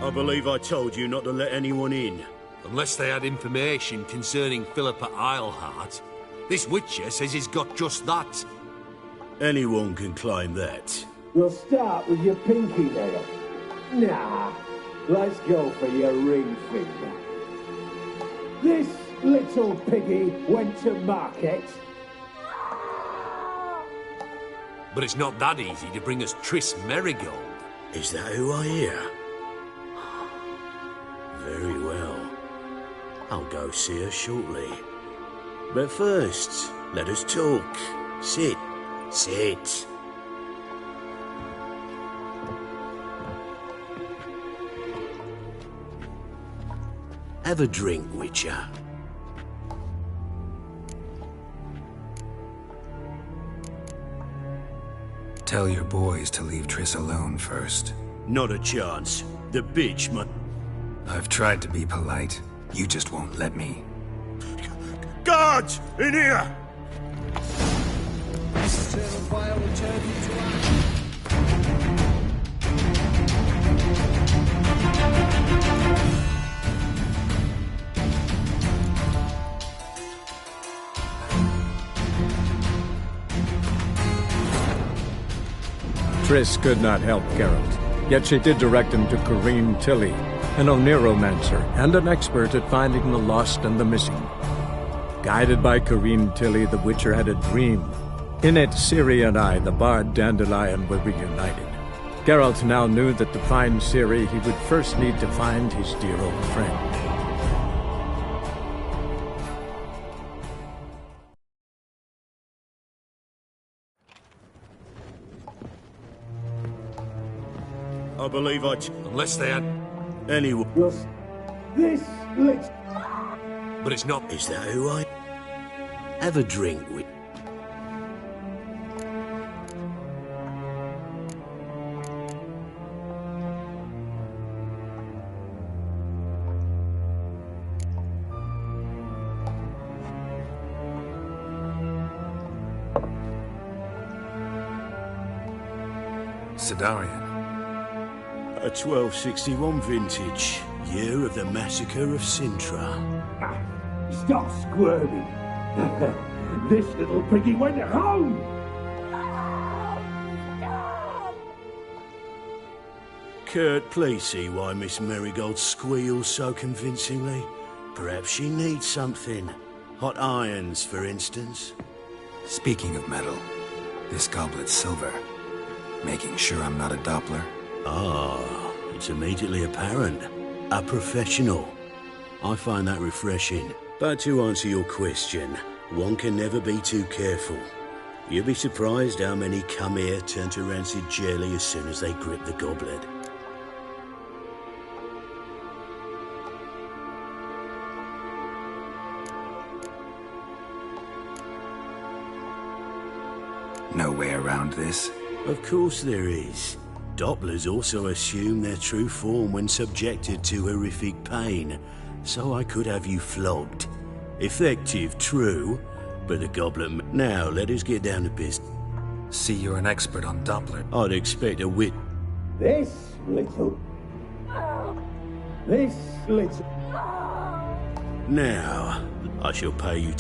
I believe I told you not to let anyone in. Unless they had information concerning Philippa Eilhart. This Witcher says he's got just that. Anyone can claim that. We'll start with your pinky nail. Nah, let's go for your ring finger. This little piggy went to market. But it's not that easy to bring us Triss Merigold. Is that who I hear? Very well. I'll go see her shortly. But first, let us talk. Sit. Sit. Have a drink, Witcher. Tell your boys to leave Triss alone first. Not a chance. The bitch must... I've tried to be polite. You just won't let me. Guards! In here! This eternal fire will turn you to ash. Triss could not help Geralt, yet she did direct him to Corrine Tilly, an Oniromancer and an expert at finding the lost and the missing. Guided by Corrine Tilly, the Witcher had a dream. In it, Ciri and I, the bard Dandelion, were reunited. Geralt now knew that to find Ciri, he would first need to find his dear old friend. I believe Unless they had... anyone... This lit... But it's not... Is that who I... Have a drink with... Sidarian. A 1261 vintage, year of the massacre of Sintra. Stop squirming. This little piggy went home. Kurt, please see why Miss Marigold squeals so convincingly. Perhaps she needs something. Hot irons, for instance. Speaking of metal, this goblet's silver. Making sure I'm not a Doppler? Ah, it's immediately apparent. A professional. I find that refreshing. But to answer your question, one can never be too careful. You'll be surprised how many come here turn to rancid jelly as soon as they grip the goblet. No way around this? Of course there is. Dopplers also assume their true form when subjected to horrific pain, so I could have you flogged. Effective, true, but the goblet... Now, let us get down to business. See, you're an expert on Doppler. I'd expect a wit... This little... Now, I shall pay you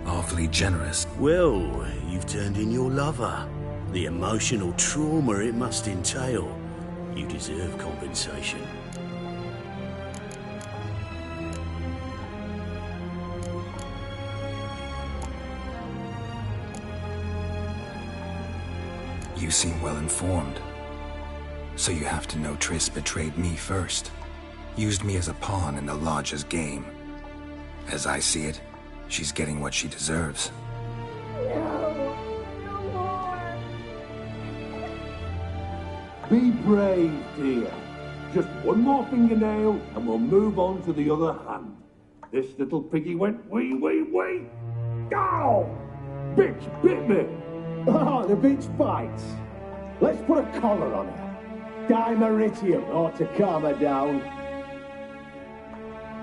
Awfully generous. Well, you've turned in your lover. The emotional trauma it must entail. You deserve compensation. You seem well informed. So you have to know Triss betrayed me first. Used me as a pawn in the Lodge's game. As I see it, she's getting what she deserves. Be brave, dear. Just one more fingernail and we'll move on to the other hand. This little piggy went wee, wee, wee. Ow! Bitch bit me. Oh, the bitch bites. Let's put a collar on her. Dimeritium ought to calm her down.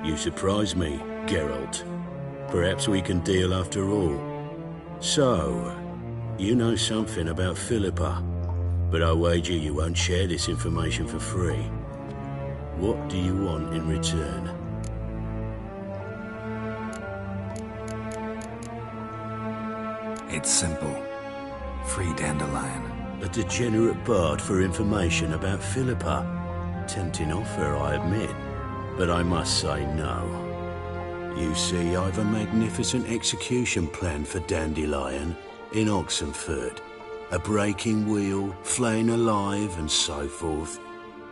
You surprise me, Geralt. Perhaps we can deal after all. So, you know something about Philippa, but I wager you won't share this information for free. What do you want in return? It's simple. Free Dandelion. A degenerate bard for information about Philippa. Tempting offer, I admit, but I must say no. You see, I've a magnificent execution plan for Dandelion in Oxenford. A breaking wheel, flaying alive, and so forth.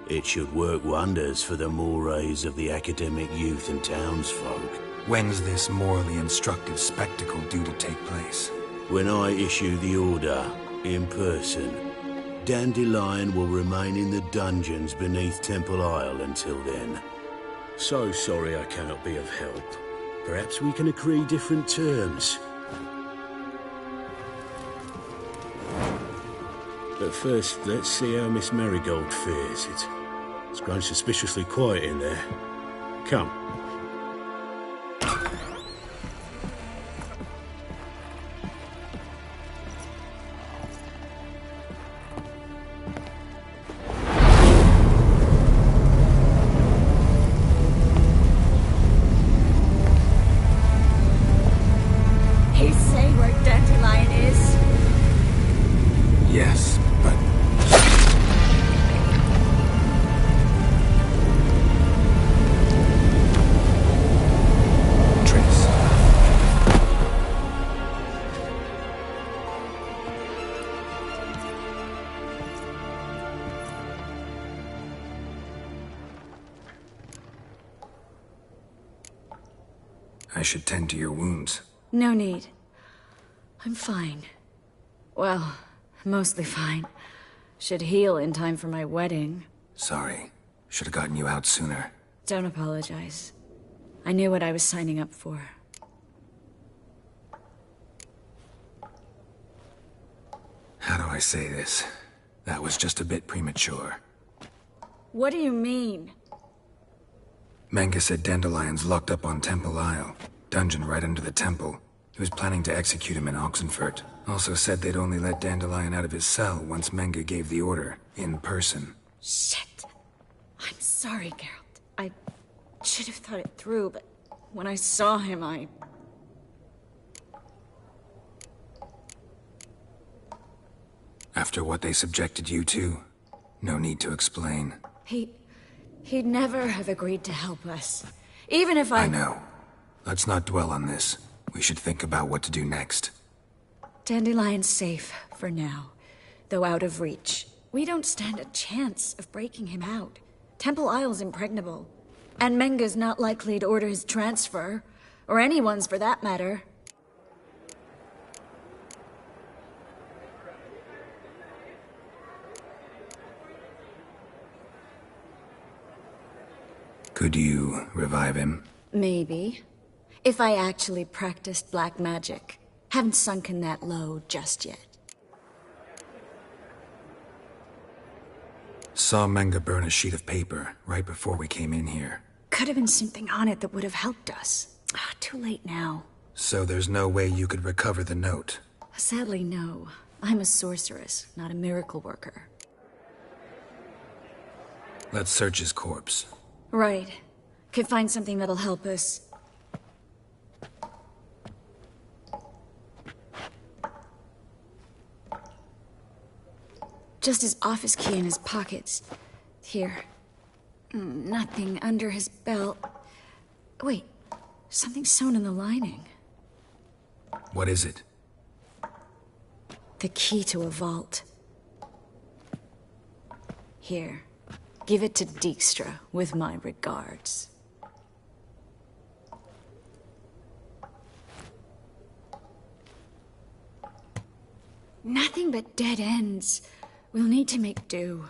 It should work wonders for the mores of the academic youth and townsfolk. When's this morally instructive spectacle due to take place? When I issue the order, in person. Dandelion will remain in the dungeons beneath Temple Isle until then. So sorry I cannot be of help. Perhaps we can agree different terms. But first, let's see how Miss Marigold fares. It's grown suspiciously quiet in there. Come. He say where Dandelion is? Yes, but... Triss. I should tend to your wounds. No need. I'm fine. Well, mostly fine. Should heal in time for my wedding. Sorry. Should have gotten you out sooner. Don't apologize. I knew what I was signing up for. How do I say this? That was just a bit premature. What do you mean? Manga said Dandelion's locked up on Temple Isle. Dungeon right under the temple. He was planning to execute him in Oxenfurt. Also said they'd only let Dandelion out of his cell once Manga gave the order, in person. Shit. I'm sorry, Geralt. I should have thought it through, but when I saw him, After what they subjected you to, no need to explain. He'd never have agreed to help us. Even if I know. Let's not dwell on this. We should think about what to do next. Dandelion's safe, for now. Though out of reach. We don't stand a chance of breaking him out. Temple Isle's impregnable. And Menga's not likely to order his transfer. Or anyone's, for that matter. Could you revive him? Maybe. If I actually practiced black magic. Haven't sunken that low just yet. Saw Menga burn a sheet of paper right before we came in here. Could have been something on it that would have helped us. Too late now. So there's no way you could recover the note? Sadly, no. I'm a sorceress, not a miracle worker. Let's search his corpse. Right. Could find something that'll help us. Just his office key in his pockets. Here. Nothing under his belt. Wait, something sewn in the lining. What is it? The key to a vault. Here. Give it to Dijkstra, with my regards. Nothing but dead ends. We'll need to make do.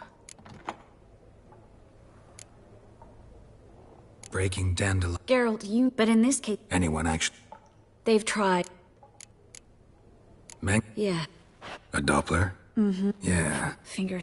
Breaking Dandelion. Geralt, but in this case... Anyone actually... They've tried. Meng? Yeah. A Doppler? Mm-hmm. Yeah. Finger...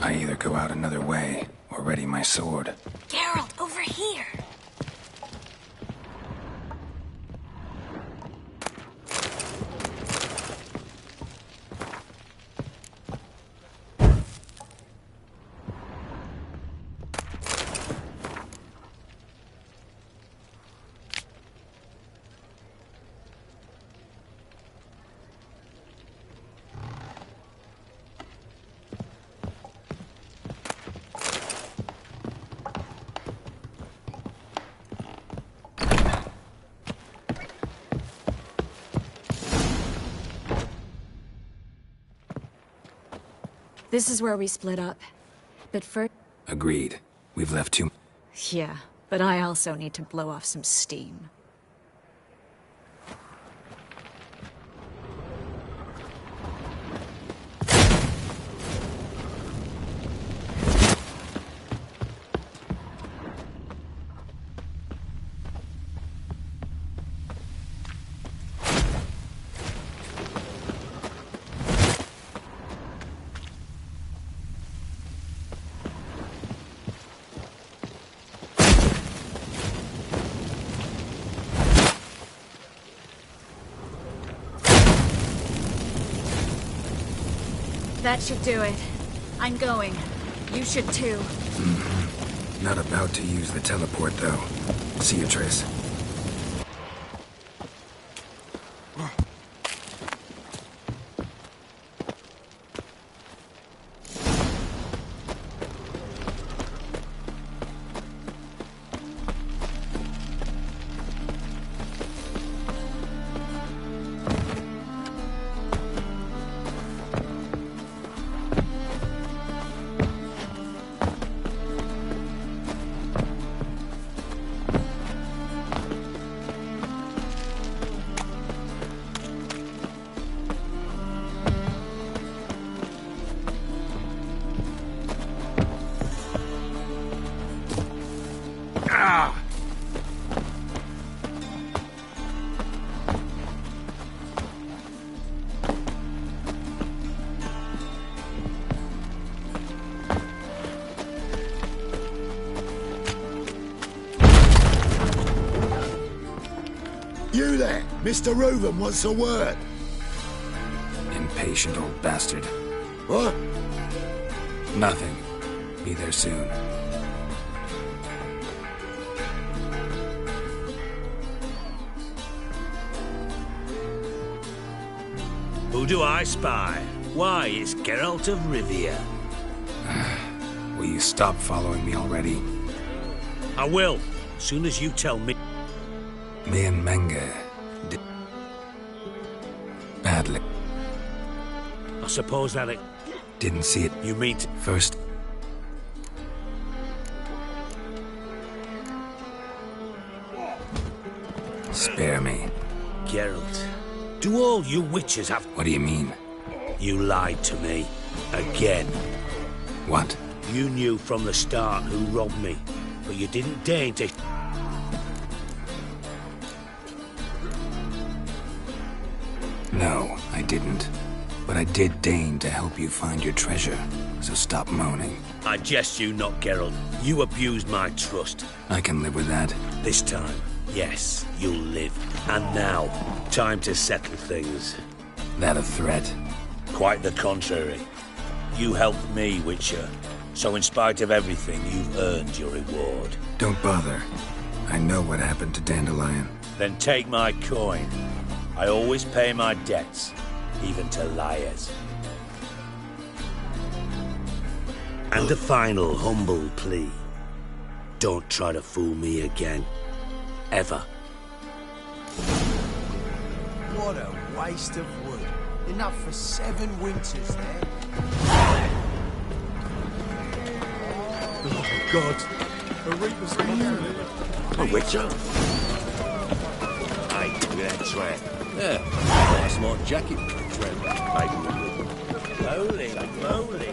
I either go out another way, or ready my sword. Geralt, over here! This is where we split up. But first... Agreed. We've left too... Yeah, but I also need to blow off some steam. That should do it. I'm going. You should too. Not about to use the teleport, though. See you, Triss. Mr. Reuven wants a word. Impatient old bastard. What? Nothing. Be there soon. Who do I spy? Why, it's Geralt of Rivia. Will you stop following me already? I will, as soon as you tell me. Me and Menge did badly. I suppose that it... Didn't see it. You mean to... First. Spare me. Geralt, do all you witches have... What do you mean? You lied to me. Again. What? You knew from the start who robbed me, but you didn't deign to... No, I didn't. But I did deign to help you find your treasure, so stop moaning. I jest you not, Geralt. You abused my trust. I can live with that. This time, yes, you'll live. And now, time to settle things. That a threat? Quite the contrary. You helped me, Witcher. So in spite of everything, you've earned your reward. Don't bother. I know what happened to Dandelion. Then take my coin. I always pay my debts, even to liars. And a final humble plea. Don't try to fool me again. Ever. What a waste of wood. Enough for 7 winters there. Oh, God. A Reaper's come for me. A Witcher? Hey, look at that tramp. Yeah, nice smart jacket. Holy moly.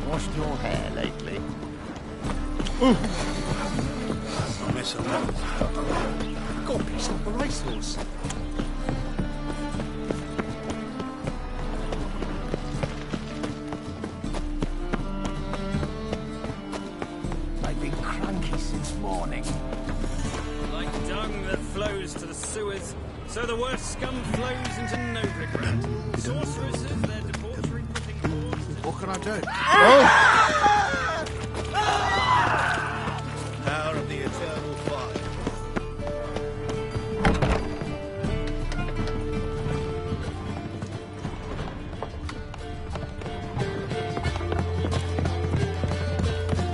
Washed your hair lately? Miss a lot. God, it's like a racehorse. I've been cranky since morning. Like dung that flows to the sewers, so the worst scum flows into Novigrad. Sorceresses, their debauchery putting horns... What can I do? Power of the eternal fire.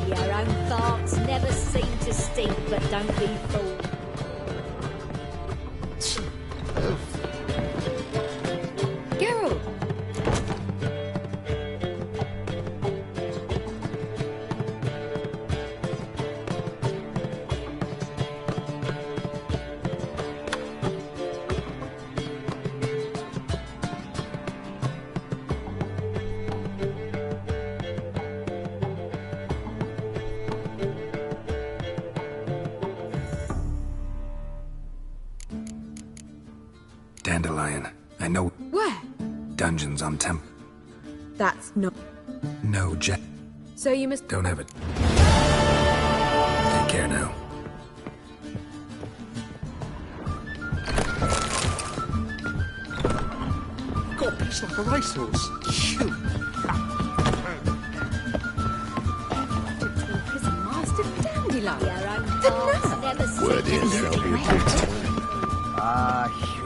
Your own farts never seem to stink, but don't be fooled. Geralt! Dandelion. I know. Where? Dungeons on Temp. That's not... No, Jack. So you must... Don't have it. Take care now. God, it's like a racehorse. Shoot. Prison Master Dandelion. Your own farts never seem Word to in shall be preached. Ah, humans.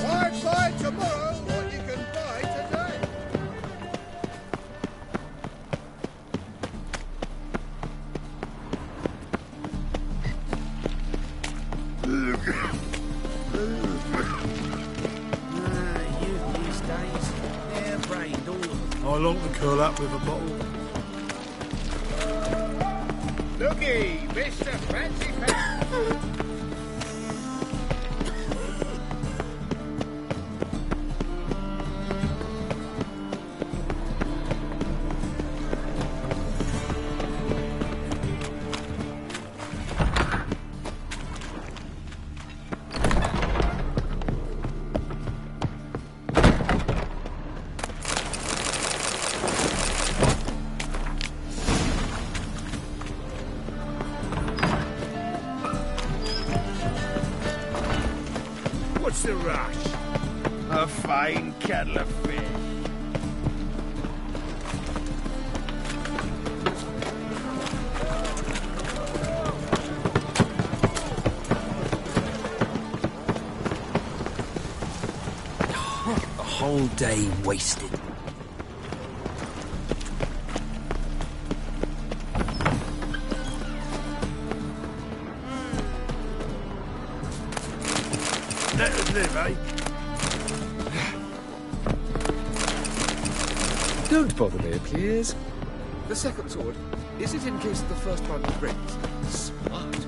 Why buy tomorrow what you can buy today? Youth these days, hair-brained, all of them. I long to curl up with a bottle. Looky, Mr. Fancy Pants. What's the rush? A fine kettle of fish. A whole day wasted. Let us live, eh? Don't bother me, please. The second sword, is it in case the first one breaks? Smart.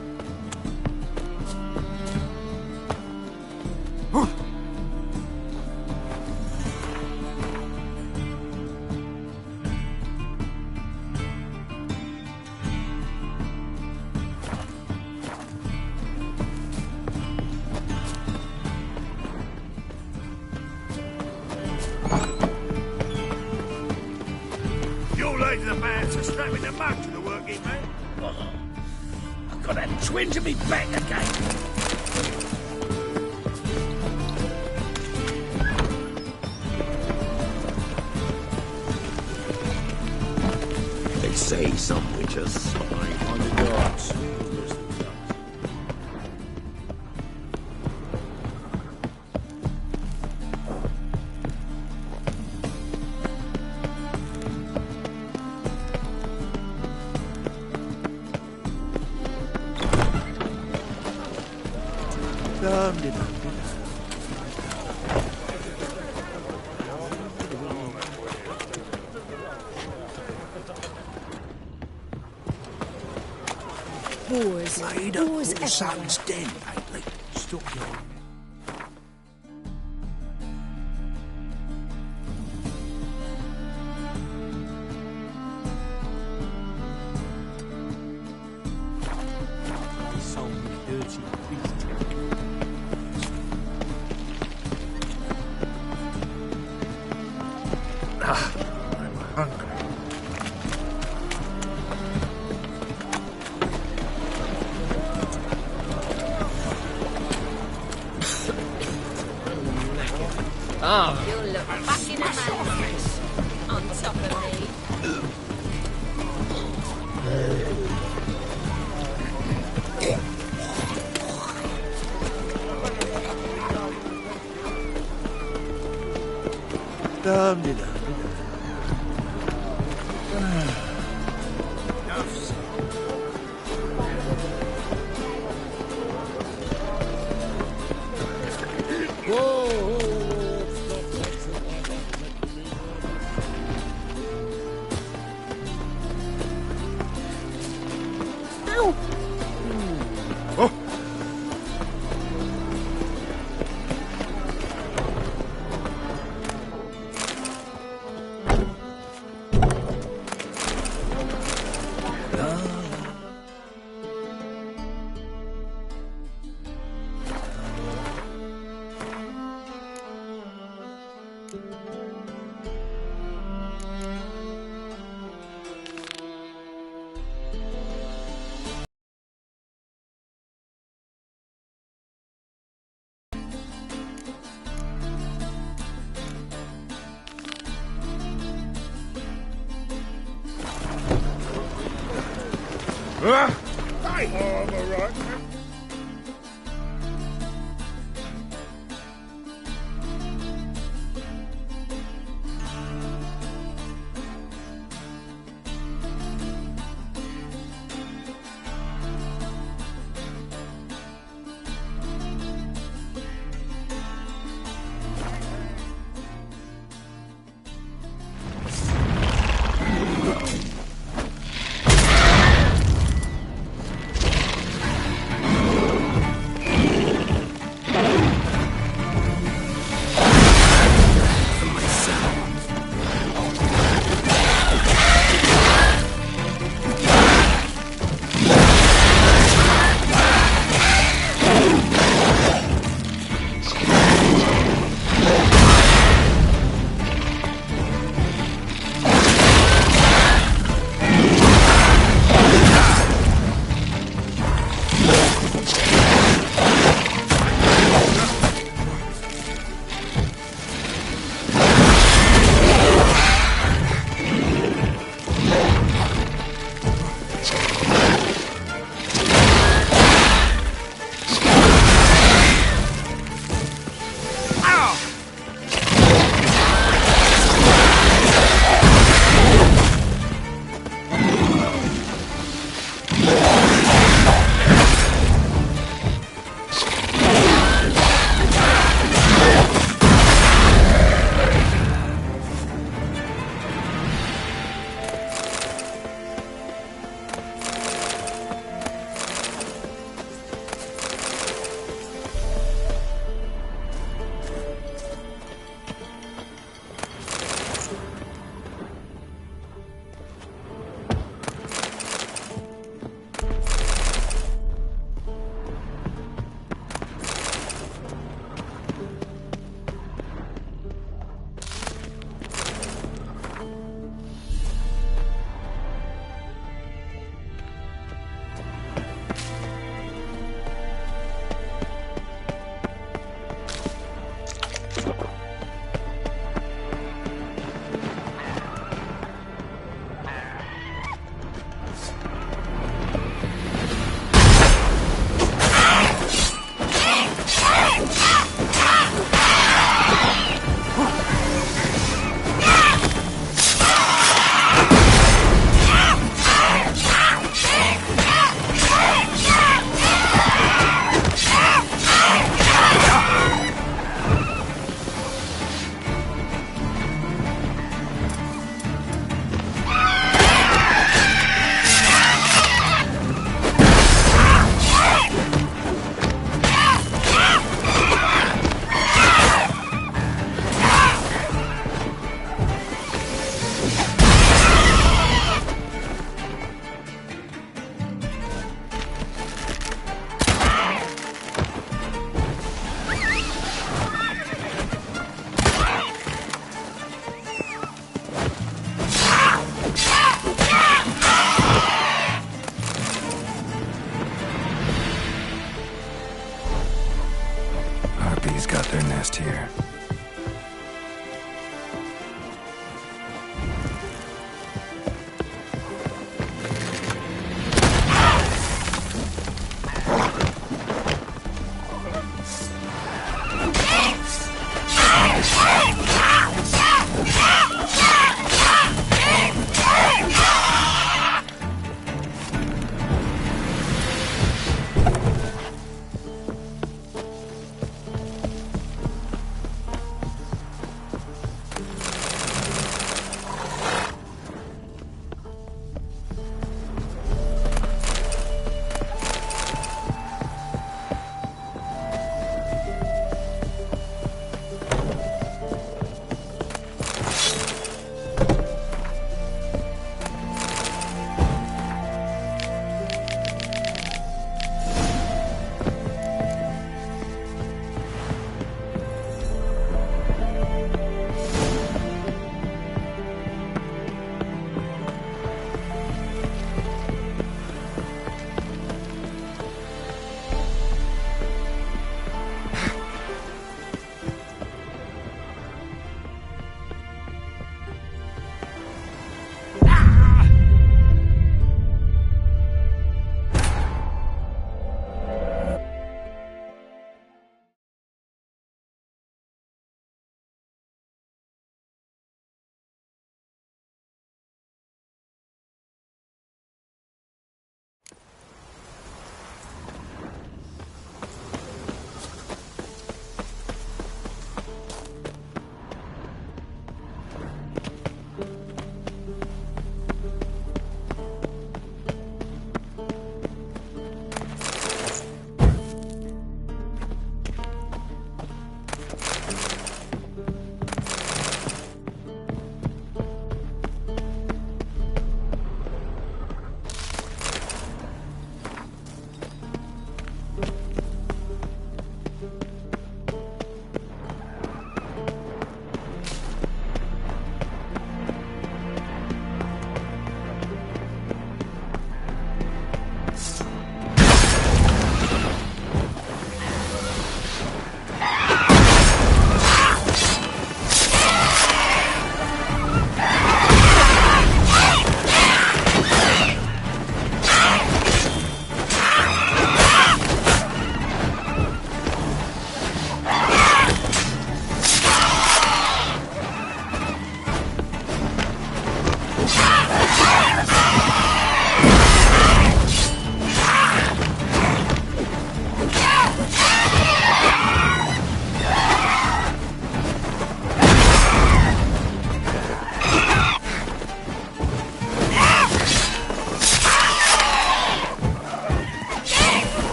Your lady the man for strapping the mug to the working man. Oh, I've got that twinge in me back again. They say some witches spy on the gods. Wars. Wars everywhere. Something's dead lately. Stop your... You'll look fucking amazing on top of me. I'm alright.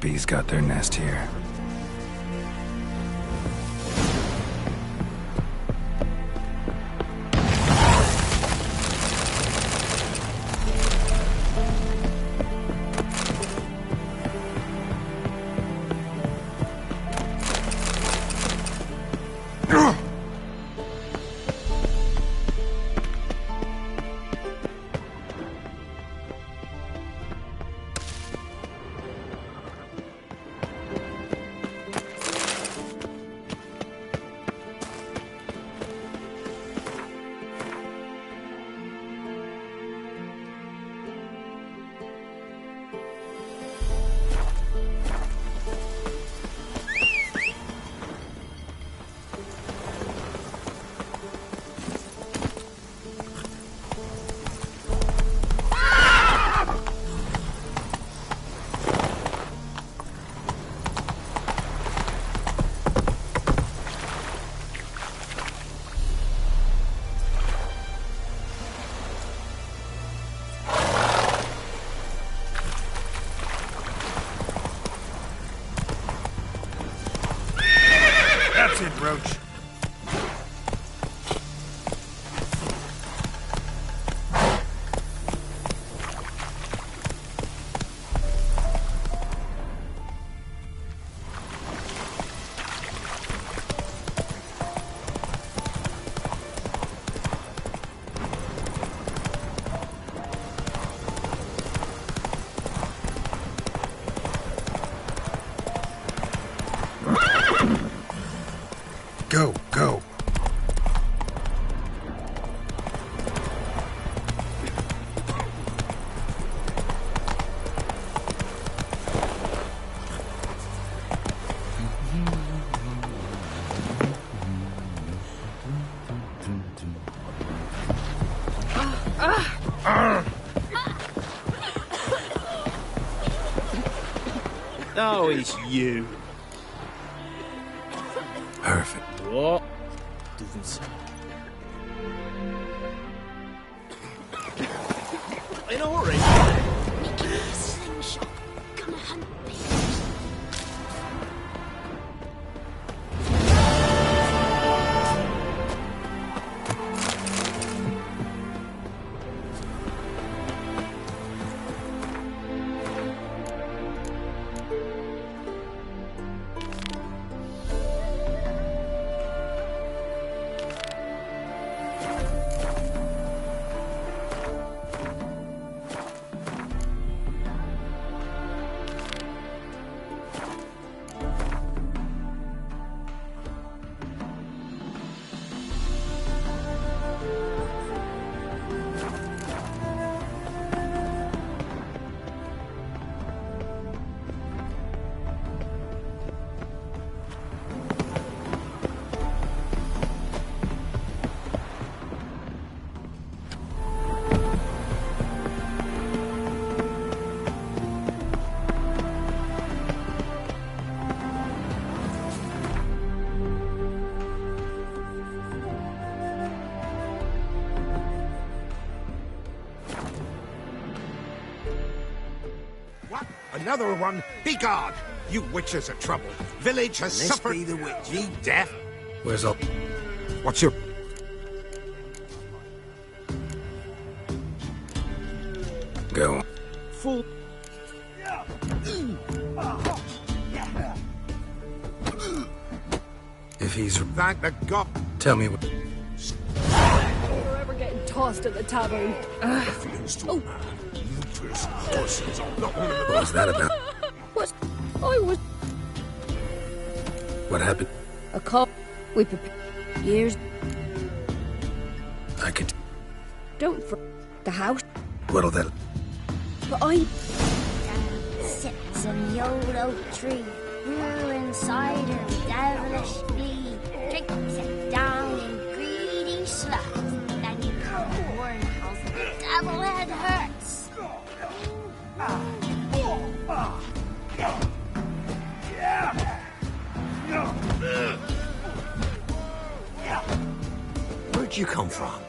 Harpies got their nest here. That's it, Roach. Go, go. Oh, it's you. Perfect. What? Doesn't sound. In a hurry. Mickey, slingshot. Gonna hunt me. What? Another one? Begone! You witches are trouble. Village has This suffered... be the witch. Ye deaf? Where's all... What's your... Go. Full. If he's... Thank the god... Tell me what... We're ever getting tossed at the tavern. Oh. What was that about? What? I was... What happened? A cop. We prepared years. I could... Don't for the house. What'll that... But I... Sits in the old oak tree, brewing cider with devilish glee. Drinks it down in greedy slugs. Then you come to warn how the devil head hurts. Where'd you come from?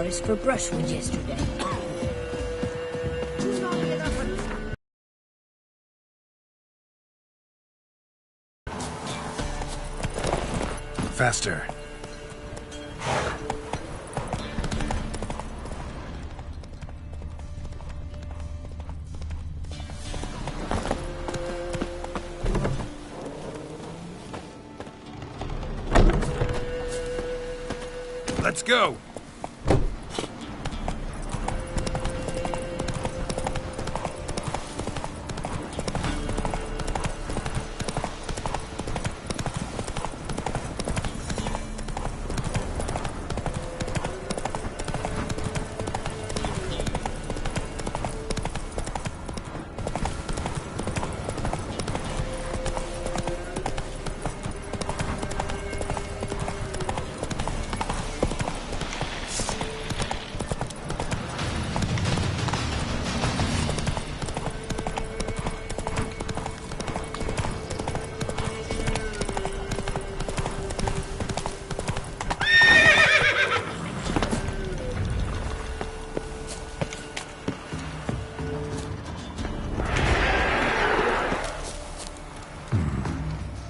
forest for brushwood yesterday. Faster. Let's go!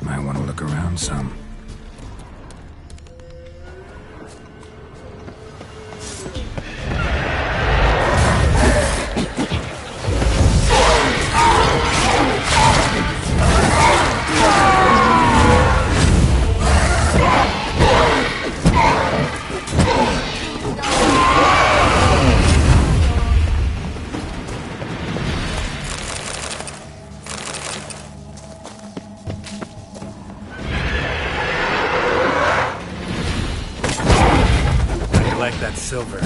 Might want to look around some. I like that silver.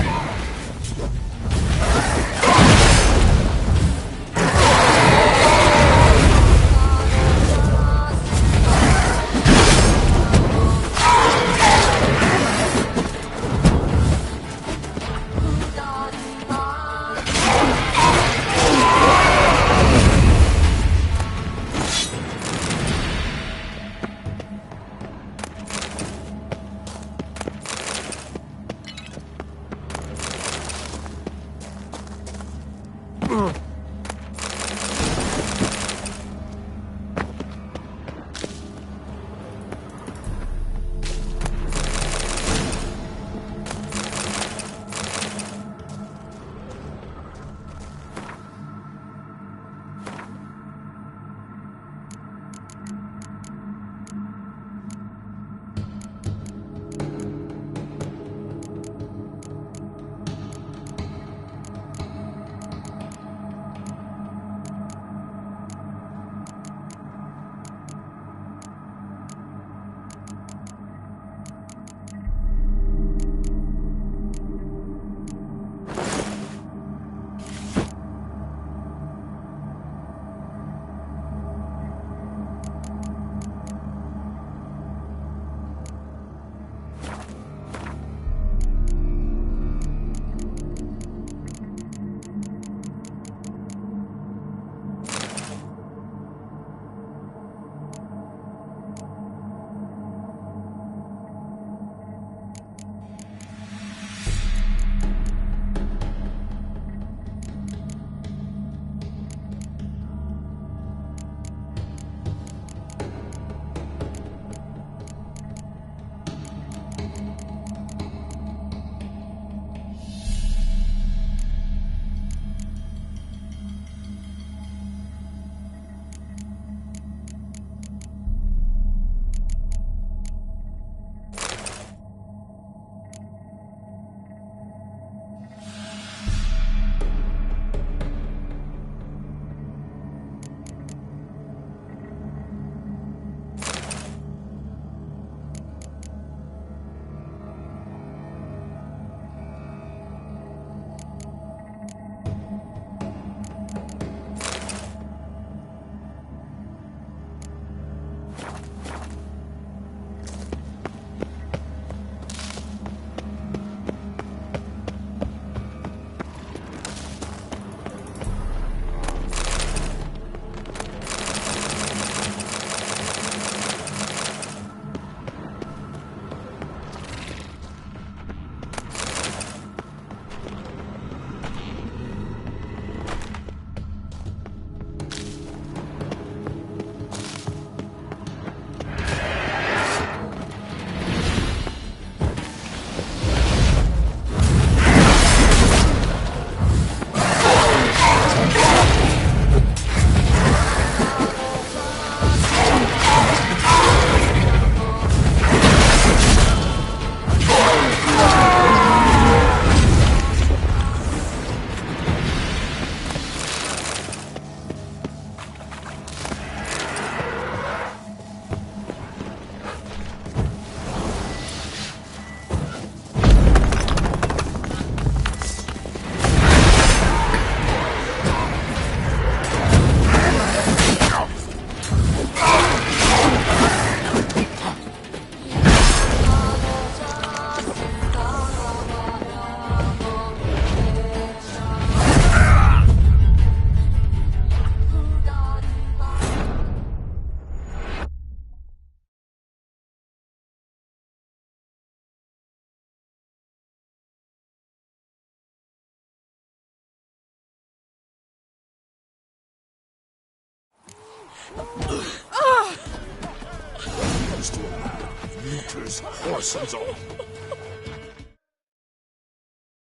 Looters, horses all.